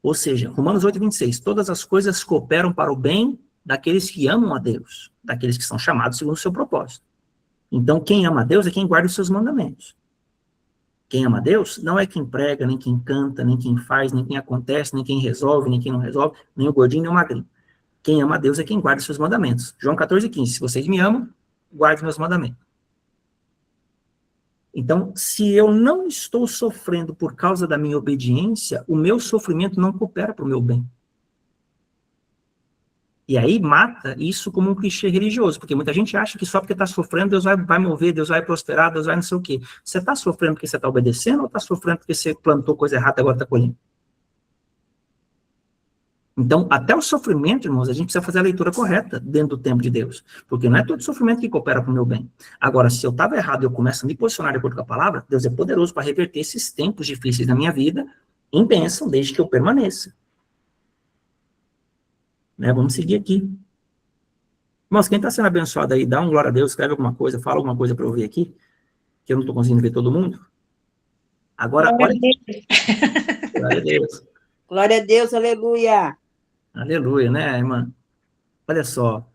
S1: Ou seja, Romanos 8, 26, todas as coisas cooperam para o bem daqueles que amam a Deus, daqueles que são chamados segundo o seu propósito. Então, quem ama a Deus é quem guarda os seus mandamentos. Quem ama a Deus não é quem prega, nem quem canta, nem quem faz, nem quem acontece, nem quem resolve, nem quem não resolve, nem o gordinho, nem o magrinho. Quem ama a Deus é quem guarda os seus mandamentos. João 14, 15. Se vocês me amam, guardem meus mandamentos. Então, se eu não estou sofrendo por causa da minha obediência, o meu sofrimento não coopera para o meu bem. E aí mata isso como um clichê religioso, porque muita gente acha que só porque está sofrendo, Deus vai mover, Deus vai prosperar, Deus vai não sei o quê. Você está sofrendo porque você está obedecendo ou está sofrendo porque você plantou coisa errada e agora está colhendo? Então, até o sofrimento, irmãos, a gente precisa fazer a leitura correta dentro do tempo de Deus. Porque não é todo sofrimento que coopera para o meu bem. Agora, se eu estava errado e eu começo a me posicionar de acordo com a palavra, Deus é poderoso para reverter esses tempos difíceis na minha vida em bênção, desde que eu permaneça. Né? Vamos seguir aqui. Irmãos, quem está sendo abençoado aí, dá um glória a Deus, escreve alguma coisa, fala alguma coisa para eu ver aqui, que eu não estou conseguindo ver todo mundo. Agora, olha aqui. Glória a Deus.
S7: Glória a Deus, aleluia.
S1: Aleluia, né, irmã? Olha só.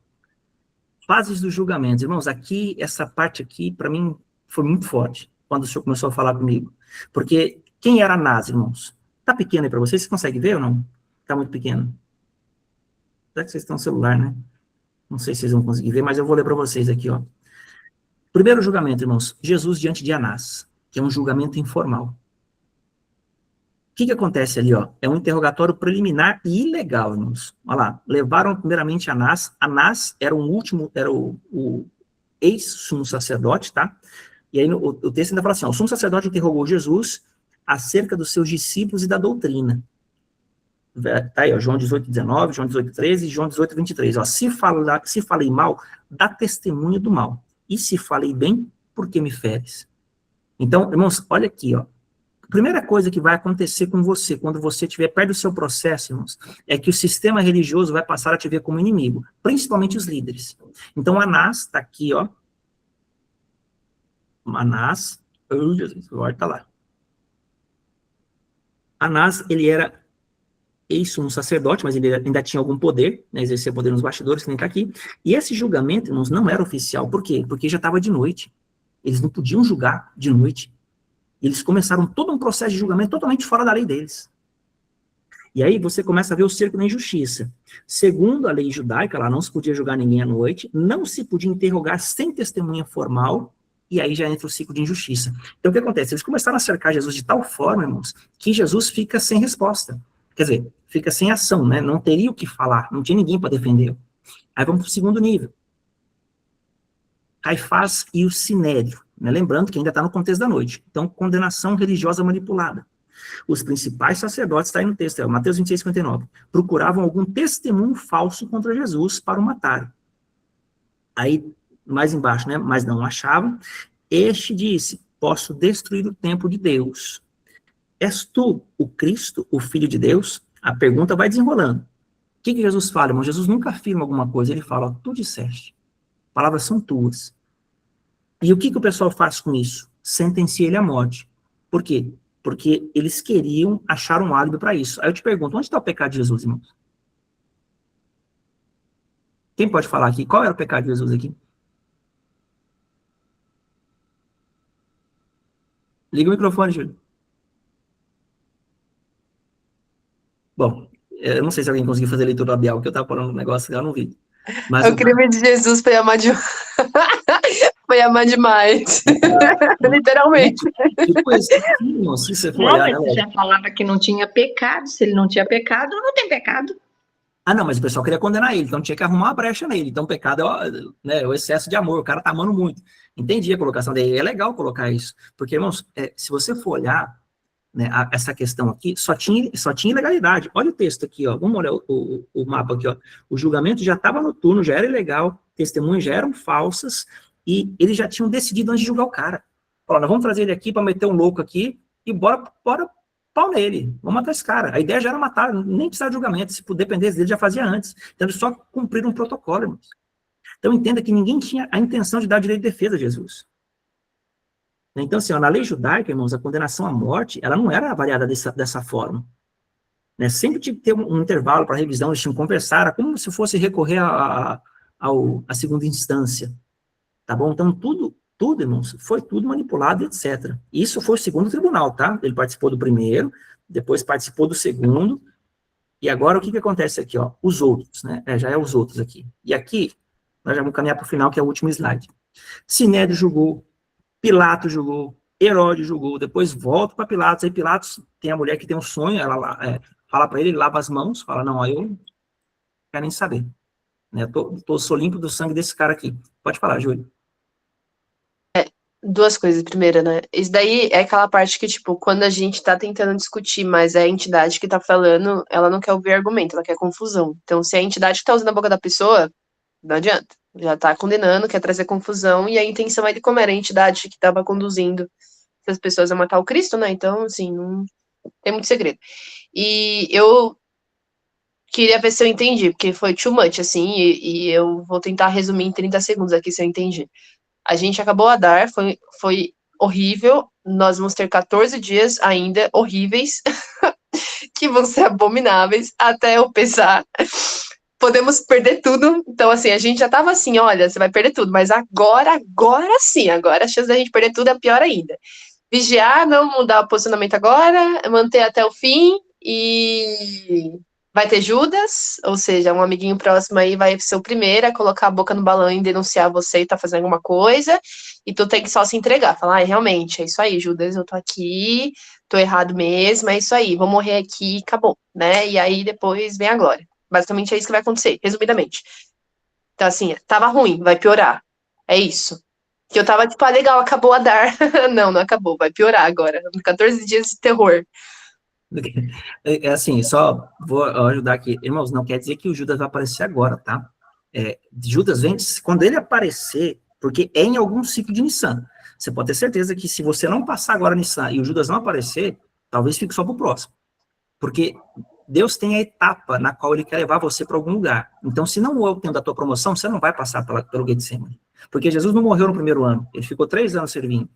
S1: Fases dos julgamentos. Irmãos, aqui, essa parte aqui, para mim, foi muito forte, quando o senhor começou a falar comigo. Porque quem era Anás, irmãos? Tá pequeno aí para vocês? Vocês conseguem ver ou não? Tá muito pequeno. Será que vocês estão no celular, né? Não sei se vocês vão conseguir ver, mas eu vou ler para vocês aqui, ó. Primeiro julgamento, irmãos. Jesus diante de Anás, que é um julgamento informal. O que acontece ali, ó? É um interrogatório preliminar e ilegal, irmãos. Olha lá. Levaram primeiramente Anás. Anás era o ex-sumo sacerdote, tá? E aí o texto ainda fala assim, ó, o sumo sacerdote interrogou Jesus acerca dos seus discípulos e da doutrina. Tá aí, ó, João 18:19, João 18:13 e João 18:23. Ó, se falei mal, dá testemunho do mal. E se falei bem, por que me feres? Então, irmãos, olha aqui, ó. A primeira coisa que vai acontecer com você, quando você estiver perto do seu processo, irmãos, é que o sistema religioso vai passar a te ver como inimigo, principalmente os líderes. Então, Anás está aqui, ó. Anás, oh, Jesus, agora tá lá. Anás, ele era ex-sumo sacerdote, mas ele ainda tinha algum poder, né, exercer poder nos bastidores, que nem tá aqui. E esse julgamento, irmãos, não era oficial. Por quê? Porque já estava de noite. Eles não podiam julgar de noite. Eles começaram todo um processo de julgamento totalmente fora da lei deles. E aí você começa a ver o cerco da injustiça. Segundo a lei judaica, lá não se podia julgar ninguém à noite, não se podia interrogar sem testemunha formal, e aí já entra o ciclo de injustiça. Então o que acontece? Eles começaram a cercar Jesus de tal forma, irmãos, que Jesus fica sem resposta. Quer dizer, fica sem ação, né? Não teria o que falar, não tinha ninguém para defender. Aí vamos para o segundo nível. Caifás e o Sinédrio, né? Lembrando que ainda está no contexto da noite. Então, condenação religiosa manipulada. Os principais sacerdotes, está aí no texto, Mateus 26:59, procuravam algum testemunho falso contra Jesus para o matarem. Aí, mais embaixo, né? Mas não achavam. Este disse, posso destruir o templo de Deus. És tu o Cristo, o Filho de Deus? A pergunta vai desenrolando. O que Jesus fala, irmão? Jesus nunca afirma alguma coisa, ele fala, ó, tu disseste. Palavras são tuas. E o que o pessoal faz com isso? Sentencia ele à morte. Por quê? Porque eles queriam achar um álibi para isso. Aí eu te pergunto, onde está o pecado de Jesus, irmãos? Quem pode falar aqui? Qual era o pecado de Jesus aqui? Liga o microfone, Júlio. Bom, eu não sei se alguém conseguiu fazer leitura labial, porque eu estava falando um negócio que eu não vi. Mas
S4: O crime de Jesus foi amar demais. Foi amar demais. Literalmente.
S1: Tipo isso, não, se você for
S2: Não,
S1: olhar,
S2: mas você
S1: né,
S2: já falava que não tinha pecado. Se ele não tinha pecado, não tem pecado.
S1: ah, não, mas o pessoal queria condenar ele, então tinha que arrumar uma brecha nele. Então o pecado é o excesso de amor, o cara tá amando muito. Entendi a colocação dele, é legal colocar isso. Porque, irmãos, se você for olhar, né, essa questão aqui, só tinha ilegalidade. Olha o texto aqui, ó. Vamos olhar o mapa aqui, ó. O julgamento já estava noturno, já era ilegal, testemunhas já eram falsas, e eles já tinham decidido antes de julgar o cara. Falaram, vamos trazer ele aqui para meter um louco aqui, e bora pau nele, vamos matar esse cara. A ideia já era matar, nem precisar de julgamento, se dependesse dele, já fazia antes. Então eles só cumpriram um protocolo, irmãos. Então entenda que ninguém tinha a intenção de dar direito de defesa a Jesus. Então, assim, ó, na lei judaica, irmãos, a condenação à morte, ela não era avaliada dessa forma. Né? Sempre tinha que ter um intervalo para revisão, eles tinham que conversar, era como se fosse recorrer à segunda instância. Tá bom? Então, tudo, irmãos, foi tudo manipulado, etc. Isso foi o segundo tribunal, tá? Ele participou do primeiro, depois participou do segundo, e agora o que acontece aqui, ó? Os outros, né? Já é os outros aqui. E aqui, nós já vamos caminhar para o final, que é o último slide. Sinédrio julgou, Pilatos julgou, Herodes julgou, depois volta para Pilatos, aí Pilatos tem a mulher que tem um sonho, ela fala para ele, lava as mãos, fala, não, aí eu não quero nem saber. Né? Sou limpo do sangue desse cara aqui. Pode falar, Júlio.
S4: duas coisas. Primeira, né? Isso daí é aquela parte que, tipo, quando a gente tá tentando discutir, mas é a entidade que tá falando, ela não quer ouvir argumento, ela quer confusão. Então, se é a entidade que tá usando a boca da pessoa, não adianta. Já tá condenando, quer trazer confusão, e a intenção é de como era a entidade que tava conduzindo essas pessoas a matar o Cristo, né? Então, assim, não tem muito segredo. E eu queria ver se eu entendi, porque foi too much, assim, e eu vou tentar resumir em 30 segundos aqui se eu entendi. A gente acabou a dar, foi horrível. Nós vamos ter 14 dias ainda horríveis, que vão ser abomináveis até eu pensar. Podemos perder tudo. Então, assim, a gente já tava assim, olha, você vai perder tudo, mas agora sim, agora a chance da gente perder tudo é pior ainda. Vigiar, não mudar o posicionamento agora, manter até o fim e vai ter Judas, ou seja, um amiguinho próximo aí vai ser o primeiro a colocar a boca no balão e denunciar você e tá fazendo alguma coisa, e tu tem que só se entregar, falar, realmente, é isso aí, Judas, eu tô aqui, tô errado mesmo, é isso aí, vou morrer aqui e acabou, né? E aí depois vem a glória. Basicamente é isso que vai acontecer, resumidamente. Então, assim, tava ruim, vai piorar. É isso. Que eu tava tipo, legal, acabou a dar. Não acabou, vai piorar agora. 14 dias de terror.
S1: É assim, só vou ajudar aqui. Irmãos, não quer dizer que o Judas vai aparecer agora, tá? Judas vem, quando ele aparecer, porque é em algum ciclo de Nissan. Você pode ter certeza que se você não passar agora Nissan e o Judas não aparecer, talvez fique só pro próximo. Porque Deus tem a etapa na qual ele quer levar você para algum lugar. Então, se não é o tempo da tua promoção, você não vai passar pelo Getsemane. Porque Jesus não morreu no primeiro ano, ele ficou 3 anos servindo.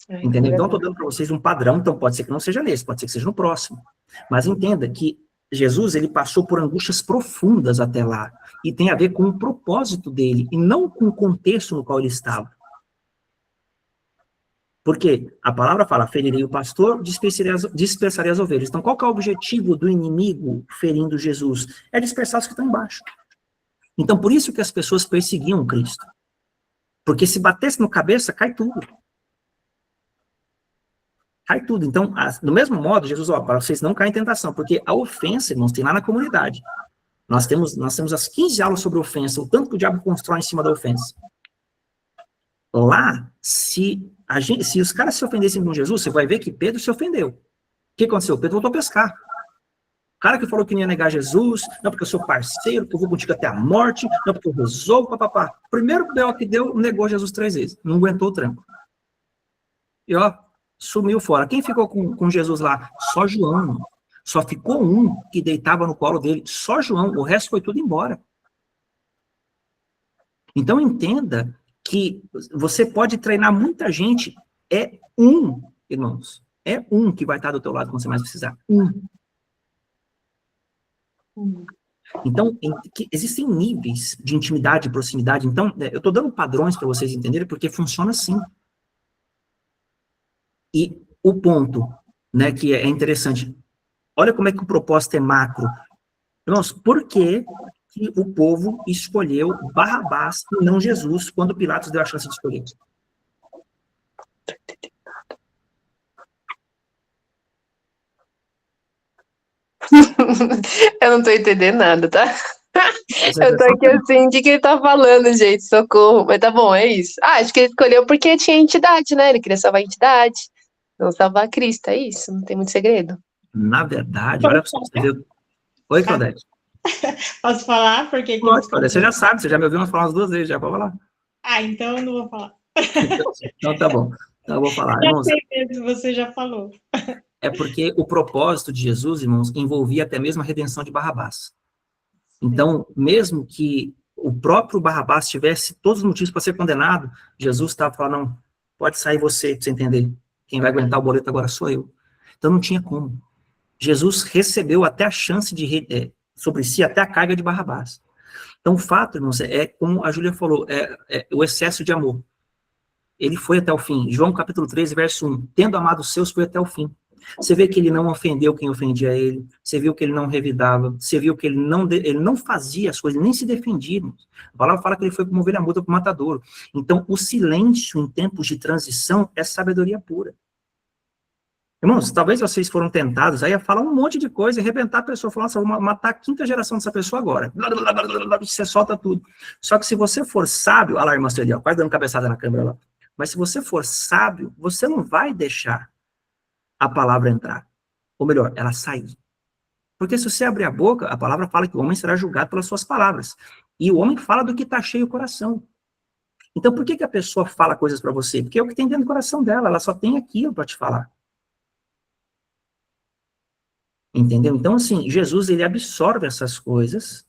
S1: Entendeu? Então, eu estou dando para vocês um padrão, então pode ser que não seja nesse, pode ser que seja no próximo. Mas entenda que Jesus, ele passou por angústias profundas até lá, e tem a ver com o propósito dele, e não com o contexto no qual ele estava. Porque a palavra fala, ferirei o pastor, dispersarei as ovelhas. Então, qual que é o objetivo do inimigo ferindo Jesus? É dispersar os que estão embaixo. Então, por isso que as pessoas perseguiam Cristo. Porque se batesse no cabeça, cai tudo. Cai tudo. Então, do mesmo modo, Jesus, para vocês não caem em tentação, porque a ofensa, irmãos, tem lá na comunidade. Nós temos as 15 aulas sobre ofensa, o tanto que o diabo constrói em cima da ofensa. Lá, se os caras se ofendessem com Jesus, você vai ver que Pedro se ofendeu. O que aconteceu? Pedro voltou a pescar. O cara que falou que não ia negar Jesus, não porque eu sou parceiro, que eu vou contigo até a morte, não porque eu resolvo, papapá. Primeiro B.O. que deu, negou Jesus 3 vezes. Não aguentou o tranco. E ó, sumiu fora. Quem ficou com Jesus lá? Só João. Só ficou um que deitava no colo dele. Só João. O resto foi tudo embora. Então entenda que você pode treinar muita gente. É um, irmãos. É um que vai estar do teu lado quando você mais precisar. Um. Então, existem níveis de intimidade e proximidade. Então, eu estou dando padrões para vocês entenderem, porque funciona assim. E o ponto, né, que é interessante, olha como é que o propósito é macro. Irmãos, por que o povo escolheu Barrabás e não Jesus, quando Pilatos deu a chance de escolher?
S4: Eu não tô entendendo nada, tá? Eu tô aqui assim, o que ele tá falando, gente? Socorro. Mas tá bom, é isso. Acho que ele escolheu porque tinha entidade, né? Ele queria salvar a entidade. Não salvar Cristo, é isso. Não tem muito segredo.
S1: Na verdade, olha só, você viu... Oi, Claudete.
S2: Posso falar? Porque
S1: Pode, Claudete, você já sabe, você já me ouviu falar umas 2 vezes, já pode falar.
S2: Então eu não vou falar.
S1: Então tá bom. Então eu vou falar.
S2: Já
S1: Irmãos,
S2: sei mesmo, você já falou.
S1: é porque o propósito de Jesus, irmãos, envolvia até mesmo a redenção de Barrabás. Então, mesmo que o próprio Barrabás tivesse todos os motivos para ser condenado, Jesus estava falando, não, pode sair você, para você entender. Quem vai aguentar o boleto agora sou eu. Então não tinha como. Jesus recebeu até a chance de sobre si, até a carga de Barrabás. Então o fato, irmãos, como a Júlia falou, o excesso de amor. Ele foi até o fim. João capítulo 13, verso 1. Tendo amado os seus, foi até o fim. Você vê que ele não ofendeu quem ofendia ele, você viu que ele não revidava, você viu que ele não fazia as coisas, nem se defendia. A palavra fala que ele foi como ovelha muda para o matadouro. Então, o silêncio em tempos de transição é sabedoria pura. Irmãos, talvez vocês foram tentados aí a falar um monte de coisa e arrebentar a pessoa, falar, nossa, vou matar a 5ª geração dessa pessoa agora. Você solta tudo. Só que se você for sábio, olha lá, irmã Celia, quase dando cabeçada na câmera lá. Mas se você for sábio, você não vai deixar a palavra entrar. Ou melhor, ela sair. Porque se você abrir a boca, a palavra fala que o homem será julgado pelas suas palavras. E o homem fala do que está cheio o coração. Então, por que a pessoa fala coisas para você? Porque é o que tem dentro do coração dela, ela só tem aquilo para te falar. Entendeu? Então, assim, Jesus, ele absorve essas coisas,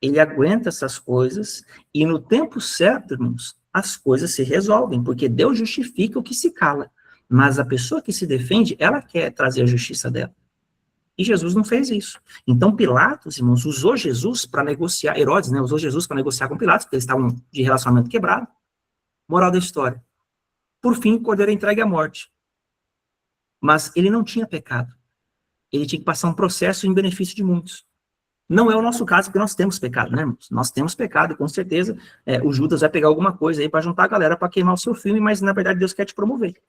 S1: ele aguenta essas coisas, e no tempo certo, irmãos, as coisas se resolvem, porque Deus justifica o que se cala. Mas a pessoa que se defende, ela quer trazer a justiça dela. E Jesus não fez isso. Então, Pilatos, irmãos, usou Jesus para negociar, Herodes, né, usou Jesus para negociar com Pilatos, porque eles estavam de relacionamento quebrado. Moral da história. Por fim, o cordeiro é entregue à morte. Mas ele não tinha pecado. Ele tinha que passar um processo em benefício de muitos. Não é o nosso caso, porque nós temos pecado, né, irmãos? Nós temos pecado, e com certeza o Judas vai pegar alguma coisa aí para juntar a galera para queimar o seu filme, mas na verdade Deus quer te promover.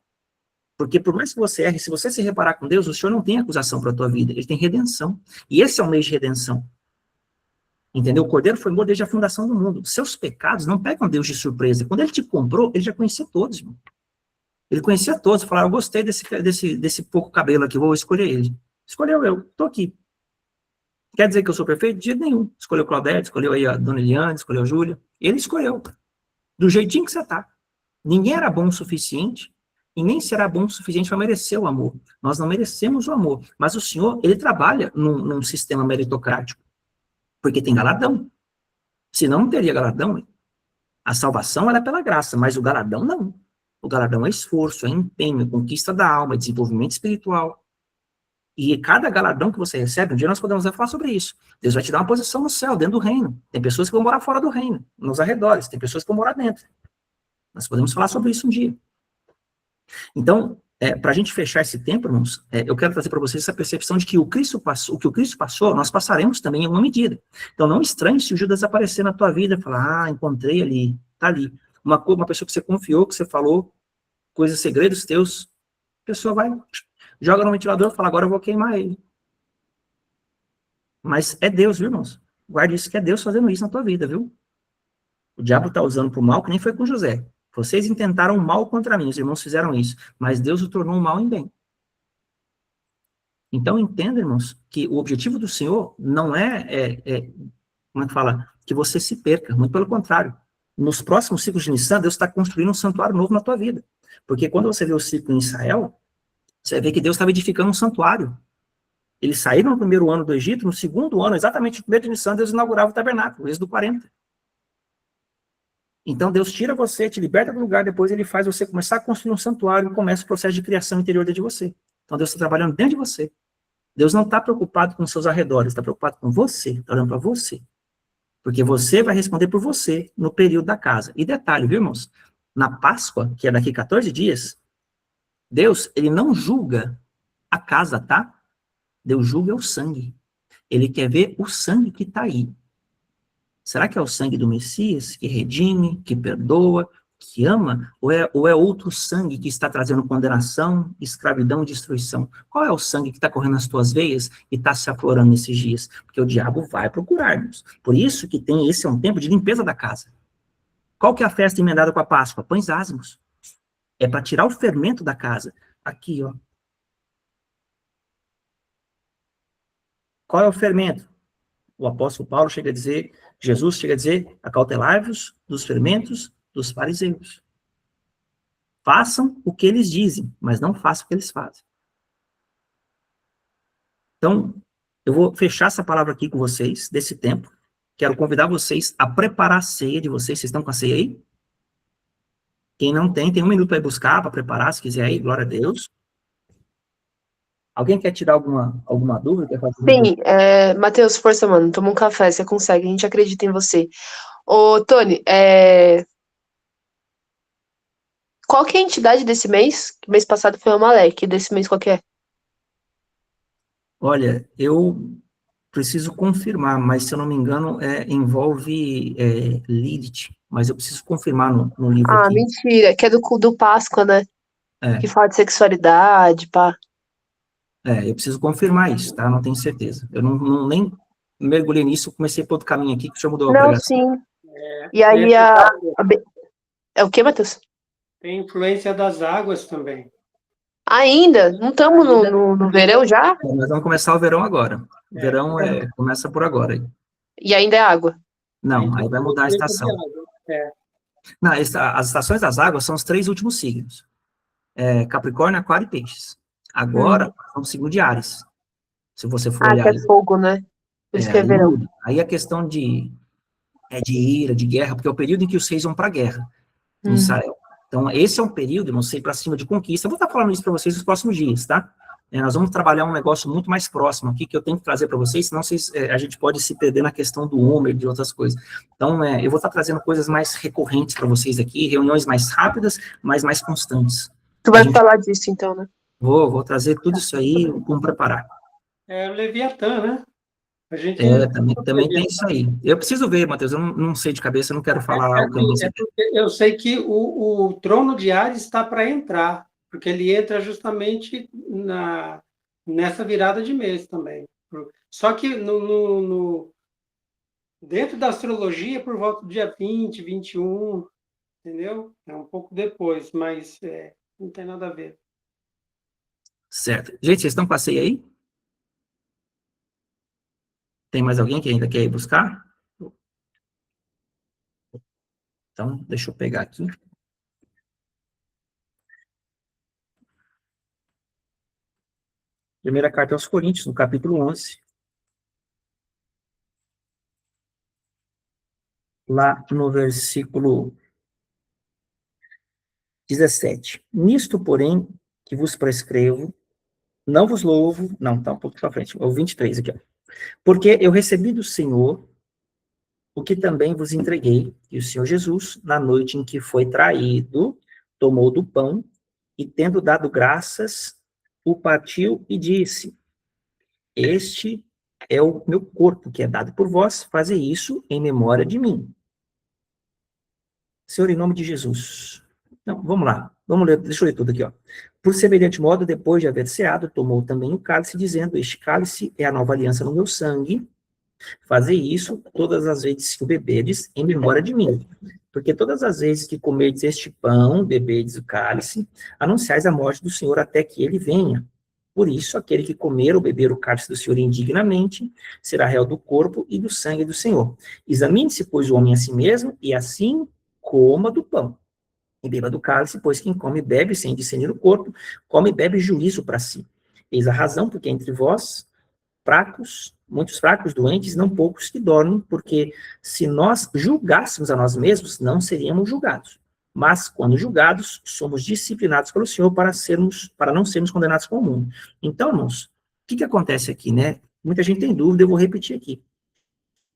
S1: Porque por mais que você erre, se você se reparar com Deus, o Senhor não tem acusação para a tua vida, ele tem redenção. E esse é o meio de redenção. Entendeu? O Cordeiro foi morto desde a fundação do mundo. Seus pecados não pegam Deus de surpresa. Quando ele te comprou, ele já conhecia todos, irmão. Ele conhecia todos. Falaram, eu gostei desse pouco cabelo aqui, vou escolher ele. Escolheu eu, tô aqui. Quer dizer que eu sou perfeito? De jeito nenhum. Escolheu Claudete, escolheu aí a Dona Eliane, escolheu a Júlia. Ele escolheu. Do jeitinho que você tá. Ninguém era bom o suficiente e nem será bom o suficiente para merecer o amor. Nós não merecemos o amor. Mas o Senhor, ele trabalha num sistema meritocrático. Porque tem galardão. Senão não teria galardão. A salvação ela é pela graça, mas o galardão não. O galardão é esforço, é empenho, é conquista da alma, é desenvolvimento espiritual. E cada galardão que você recebe, um dia nós podemos falar sobre isso. Deus vai te dar uma posição no céu, dentro do reino. Tem pessoas que vão morar fora do reino, nos arredores. Tem pessoas que vão morar dentro. Nós podemos falar sobre isso um dia. Então, para a gente fechar esse tempo, irmãos, eu quero trazer para vocês essa percepção de que o que o Cristo passou, nós passaremos também em uma medida. Então, não estranhe se o Judas aparecer na tua vida e falar, encontrei ali, tá ali. Uma pessoa que você confiou, que você falou, coisas, segredos teus, a pessoa vai, joga no ventilador e fala, agora eu vou queimar ele. Mas é Deus, viu, irmãos? Guarde isso, que é Deus fazendo isso na tua vida, viu? O diabo está usando para o mal, que nem foi com José. Vocês intentaram mal contra mim, os irmãos fizeram isso, mas Deus o tornou um mal em bem. Então, entenda, irmãos, que o objetivo do Senhor não como é que fala? Que você se perca, muito pelo contrário. Nos próximos ciclos de Nissan, Deus está construindo um santuário novo na tua vida. Porque quando você vê o ciclo em Israel, você vê que Deus estava edificando um santuário. Eles saíram no primeiro ano do Egito, no segundo ano, exatamente no primeiro de Nissan, Deus inaugurava o tabernáculo, Êxodo 40. Então, Deus tira você, te liberta do lugar, depois ele faz você começar a construir um santuário e começa o processo de criação interior dentro de você. Então, Deus está trabalhando dentro de você. Deus não está preocupado com os seus arredores, está preocupado com você, está olhando para você. Porque você vai responder por você no período da casa. E detalhe, viu, irmãos? Na Páscoa, que é daqui 14 dias, Deus, ele não julga a casa, tá? Deus julga o sangue. Ele quer ver o sangue que está aí. Será que é o sangue do Messias, que redime, que perdoa, que ama? Ou é outro sangue que está trazendo condenação, escravidão e destruição? Qual é o sangue que está correndo nas tuas veias e está se aflorando nesses dias? Porque o diabo vai procurar-nos. Por isso que esse é um tempo de limpeza da casa. Qual que é a festa emendada com a Páscoa? Pães ázimos. É para tirar o fermento da casa. Aqui, ó. Qual é o fermento? O apóstolo Paulo chega a dizer, Jesus chega a dizer, acautelai-vos dos fermentos dos fariseus. Façam o que eles dizem, mas não façam o que eles fazem. Então, eu vou fechar essa palavra aqui com vocês, desse tempo. Quero convidar vocês a preparar a ceia de vocês. Vocês estão com a ceia aí? Quem não tem 1 minuto para ir buscar, para preparar, se quiser aí, glória a Deus. Alguém quer tirar alguma dúvida? Quer fazer
S4: Sim, Matheus, força, mano. Toma um café, você consegue, a gente acredita em você. Ô, Tony, qual que é a entidade desse mês? Mês passado foi o Amaleque, desse mês qual que é?
S1: Olha, eu preciso confirmar, mas se eu não me engano, envolve Lilith, mas eu preciso confirmar no livro aqui.
S4: Mentira, que é do Páscoa, né? Que fala de sexualidade, pá.
S1: Eu preciso confirmar isso, tá? Não tenho certeza. Eu não nem mergulhei nisso, comecei por outro caminho aqui, que o senhor mudou a pregação.
S4: Não, sim. E aí é o que, Matheus?
S3: Tem influência das águas também.
S4: Ainda? Não estamos no verão já?
S1: Nós vamos começar o verão agora. O
S3: É.
S1: verão começa por agora.
S4: E ainda é água.
S1: Não, aí vai mudar a
S3: Influência
S1: estação.
S3: de água. É.
S1: Não, as estações das águas são os 3 últimos signos. Capricórnio, Aquário e Peixes. Agora, vamos seguir o de Áries. Se você for
S4: Ah,
S1: olhar
S4: que
S1: aí.
S4: é fogo, né? Por isso que é
S1: Aí
S4: verão.
S1: muda. Aí a questão de ira, de guerra, porque é o período em que os reis vão para a guerra em Israel. Então, esse é um período, não sei, para cima de conquista. Eu vou estar falando isso para vocês nos próximos dias, tá? Nós vamos trabalhar um negócio muito mais próximo aqui, que eu tenho que trazer para vocês, senão a gente pode se perder na questão do Homer e de outras coisas. Então, eu vou estar trazendo coisas mais recorrentes para vocês aqui, reuniões mais rápidas, mas mais constantes.
S4: Tu vai falar disso, então, né?
S1: Vou trazer tudo isso aí, vamos preparar.
S3: É o Leviatã, né? A gente
S1: Também tem isso aí. Eu preciso ver, Matheus, eu não sei de cabeça, eu não quero falar o que eu não sei.
S3: Porque eu sei que o trono de Áries está para entrar, porque ele entra justamente nessa virada de mês também. Só que dentro da astrologia, por volta do dia 20, 21, entendeu? É um pouco depois, mas não tem nada a ver.
S1: Certo. Gente, vocês estão com a ceia aí? Tem mais alguém que ainda quer ir buscar? Então, deixa eu pegar aqui. Primeira carta aos Coríntios, no capítulo 11. Lá no versículo 17. Nisto, porém, que vos prescrevo, não vos louvo... Não, tá um pouco para frente. É o 23 aqui, ó. Porque eu recebi do Senhor o que também vos entreguei, que o Senhor Jesus, na noite em que foi traído, tomou do pão e, tendo dado graças, o partiu e disse: Este é o meu corpo, que é dado por vós, fazei isso em memória de mim. Senhor, em nome de Jesus. Não, vamos lá, vamos ler, deixa eu ler tudo aqui, ó. Por semelhante modo, depois de haver ceado, tomou também o cálice, dizendo: Este cálice é a nova aliança no meu sangue. Fazei isso todas as vezes que o bebedes, em memória de mim. Porque todas as vezes que comerdes este pão, bebedes o cálice, anunciais a morte do Senhor até que ele venha. Por isso, aquele que comer ou beber o cálice do Senhor indignamente, será réu do corpo e do sangue do Senhor. Examine-se, pois, o homem a si mesmo, e assim coma do pão. E beba do cálice, pois quem come e bebe sem discernir o corpo, come e bebe juízo para si. Eis a razão porque entre vós fracos, muitos fracos, doentes, não poucos que dormem, porque se nós julgássemos a nós mesmos, não seríamos julgados. Mas, quando julgados, somos disciplinados pelo Senhor para não sermos condenados com o mundo. Então, irmãos, o que acontece aqui, né? Muita gente tem dúvida, eu vou repetir aqui.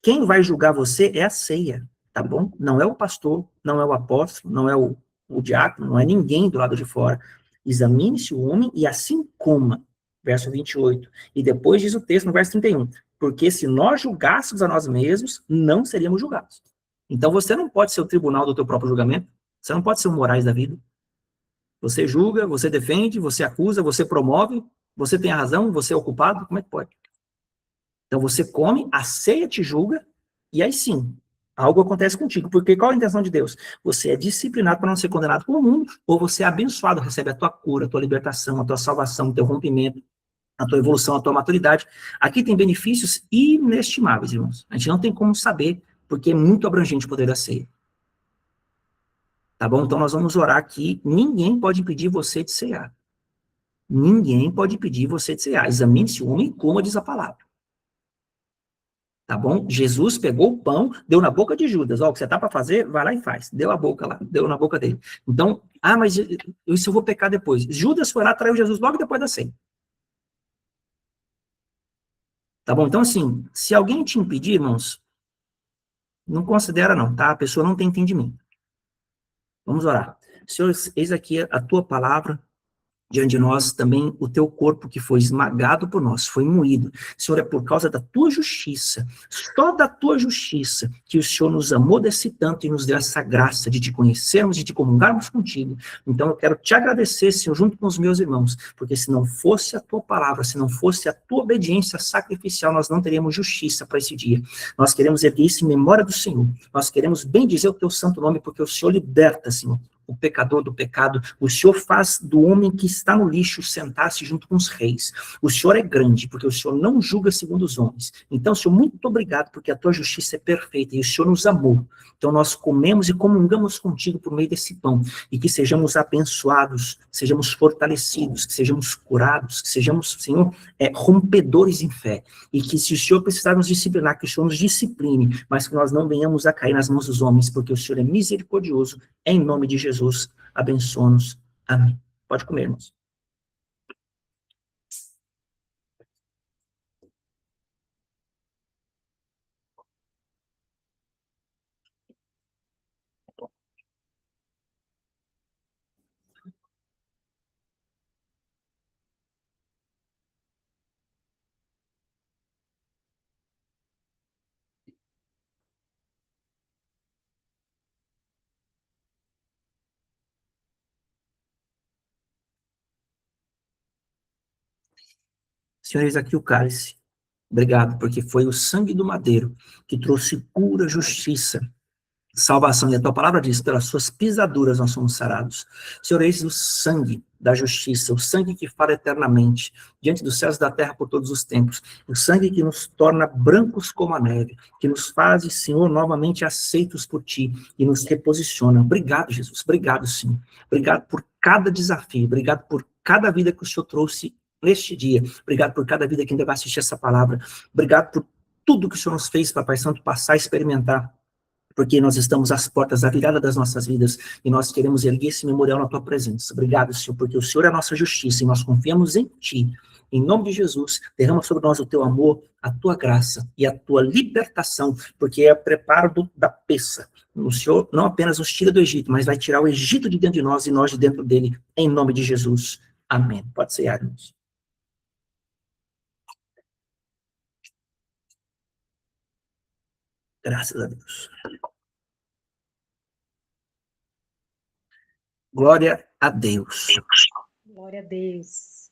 S1: Quem vai julgar você é a ceia, tá bom? Não é o pastor, não é o apóstolo, não é o diácono, não é ninguém do lado de fora. Examine-se o homem e assim coma. Verso 28. E depois diz o texto no verso 31. Porque se nós julgássemos a nós mesmos, não seríamos julgados. Então você não pode ser o tribunal do teu próprio julgamento. Você não pode ser o Moraes da vida. Você julga, você defende, você acusa, você promove, você tem a razão, você é o culpado. Como é que pode? Então você come, a ceia te julga, e aí sim, algo acontece contigo. Porque qual é a intenção de Deus? Você é disciplinado para não ser condenado com o mundo, ou você é abençoado, recebe a tua cura, a tua libertação, a tua salvação, o teu rompimento, a tua evolução, a tua maturidade. Aqui tem benefícios inestimáveis, irmãos. A gente não tem como saber, porque é muito abrangente o poder da ceia. Tá bom? Então nós vamos orar aqui. Ninguém pode impedir você de cear. Ninguém pode impedir você de cear. Examine-se o homem, como diz a palavra. Tá bom? Jesus pegou o pão, deu na boca de Judas. Ó, o que você tá para fazer, vai lá e faz. Deu a boca lá, deu na boca dele. Então, mas isso eu vou pecar depois. Judas foi lá, traiu Jesus logo depois da ceia. Tá bom? Então, assim, se alguém te impedir, irmãos, não considera não, tá? A pessoa não tem entendimento. Vamos orar. Senhor, eis aqui a tua palavra, diante de nós também o teu corpo que foi esmagado por nós, foi moído. Senhor, é por causa da tua justiça, só da tua justiça, que o Senhor nos amou desse tanto e nos deu essa graça de te conhecermos, de te comungarmos contigo. Então eu quero te agradecer, Senhor, junto com os meus irmãos, porque se não fosse a tua palavra, se não fosse a tua obediência sacrificial, nós não teríamos justiça para esse dia. Nós queremos erguer isso em memória do Senhor. Nós queremos bem dizer o teu santo nome, porque o Senhor liberta, Senhor. o pecador do pecado. O Senhor faz do homem que está no lixo sentar-se junto com os reis. O Senhor é grande, porque o Senhor não julga segundo os homens. Então, Senhor, muito obrigado, porque a tua justiça é perfeita e o Senhor nos amou. Então, nós comemos e comungamos contigo por meio desse pão, e que sejamos abençoados, sejamos fortalecidos, que sejamos curados, que sejamos, Senhor, rompedores em fé, e que se o Senhor precisar nos disciplinar, que o Senhor nos discipline, mas que nós não venhamos a cair nas mãos dos homens, porque o Senhor é misericordioso. Em nome de Jesus, abençoa-nos. Amém. Pode comer, irmãos. Senhor, eis aqui o cálice. Obrigado, porque foi o sangue do madeiro que trouxe pura justiça, salvação. E a tua palavra diz, pelas suas pisaduras nós somos sarados. Senhor, eis o sangue da justiça, o sangue que fala eternamente, diante dos céus e da terra por todos os tempos, o sangue que nos torna brancos como a neve, que nos faz, Senhor, novamente aceitos por ti e nos reposiciona. Obrigado, Jesus. Obrigado, Senhor. Obrigado por cada desafio. Obrigado por cada vida que o Senhor trouxe neste dia. Obrigado por cada vida que ainda vai assistir essa palavra. Obrigado por tudo que o Senhor nos fez, Papai Santo, passar a experimentar, porque nós estamos às portas da virada das nossas vidas e nós queremos erguer esse memorial na tua presença. Obrigado, Senhor, porque o Senhor é a nossa justiça e nós confiamos em ti. Em nome de Jesus, derrama sobre nós o teu amor, a tua graça e a tua libertação, porque é o preparo da peça. O Senhor não apenas nos tira do Egito, mas vai tirar o Egito de dentro de nós e nós de dentro dele, em nome de Jesus. Amém. Pode ser, irmãos. Graças a Deus. Glória a Deus.
S2: Glória a Deus.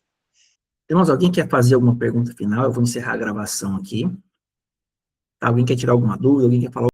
S1: Irmãos, alguém quer fazer alguma pergunta final? Eu vou encerrar a gravação aqui. Alguém quer tirar alguma dúvida? Alguém quer falar?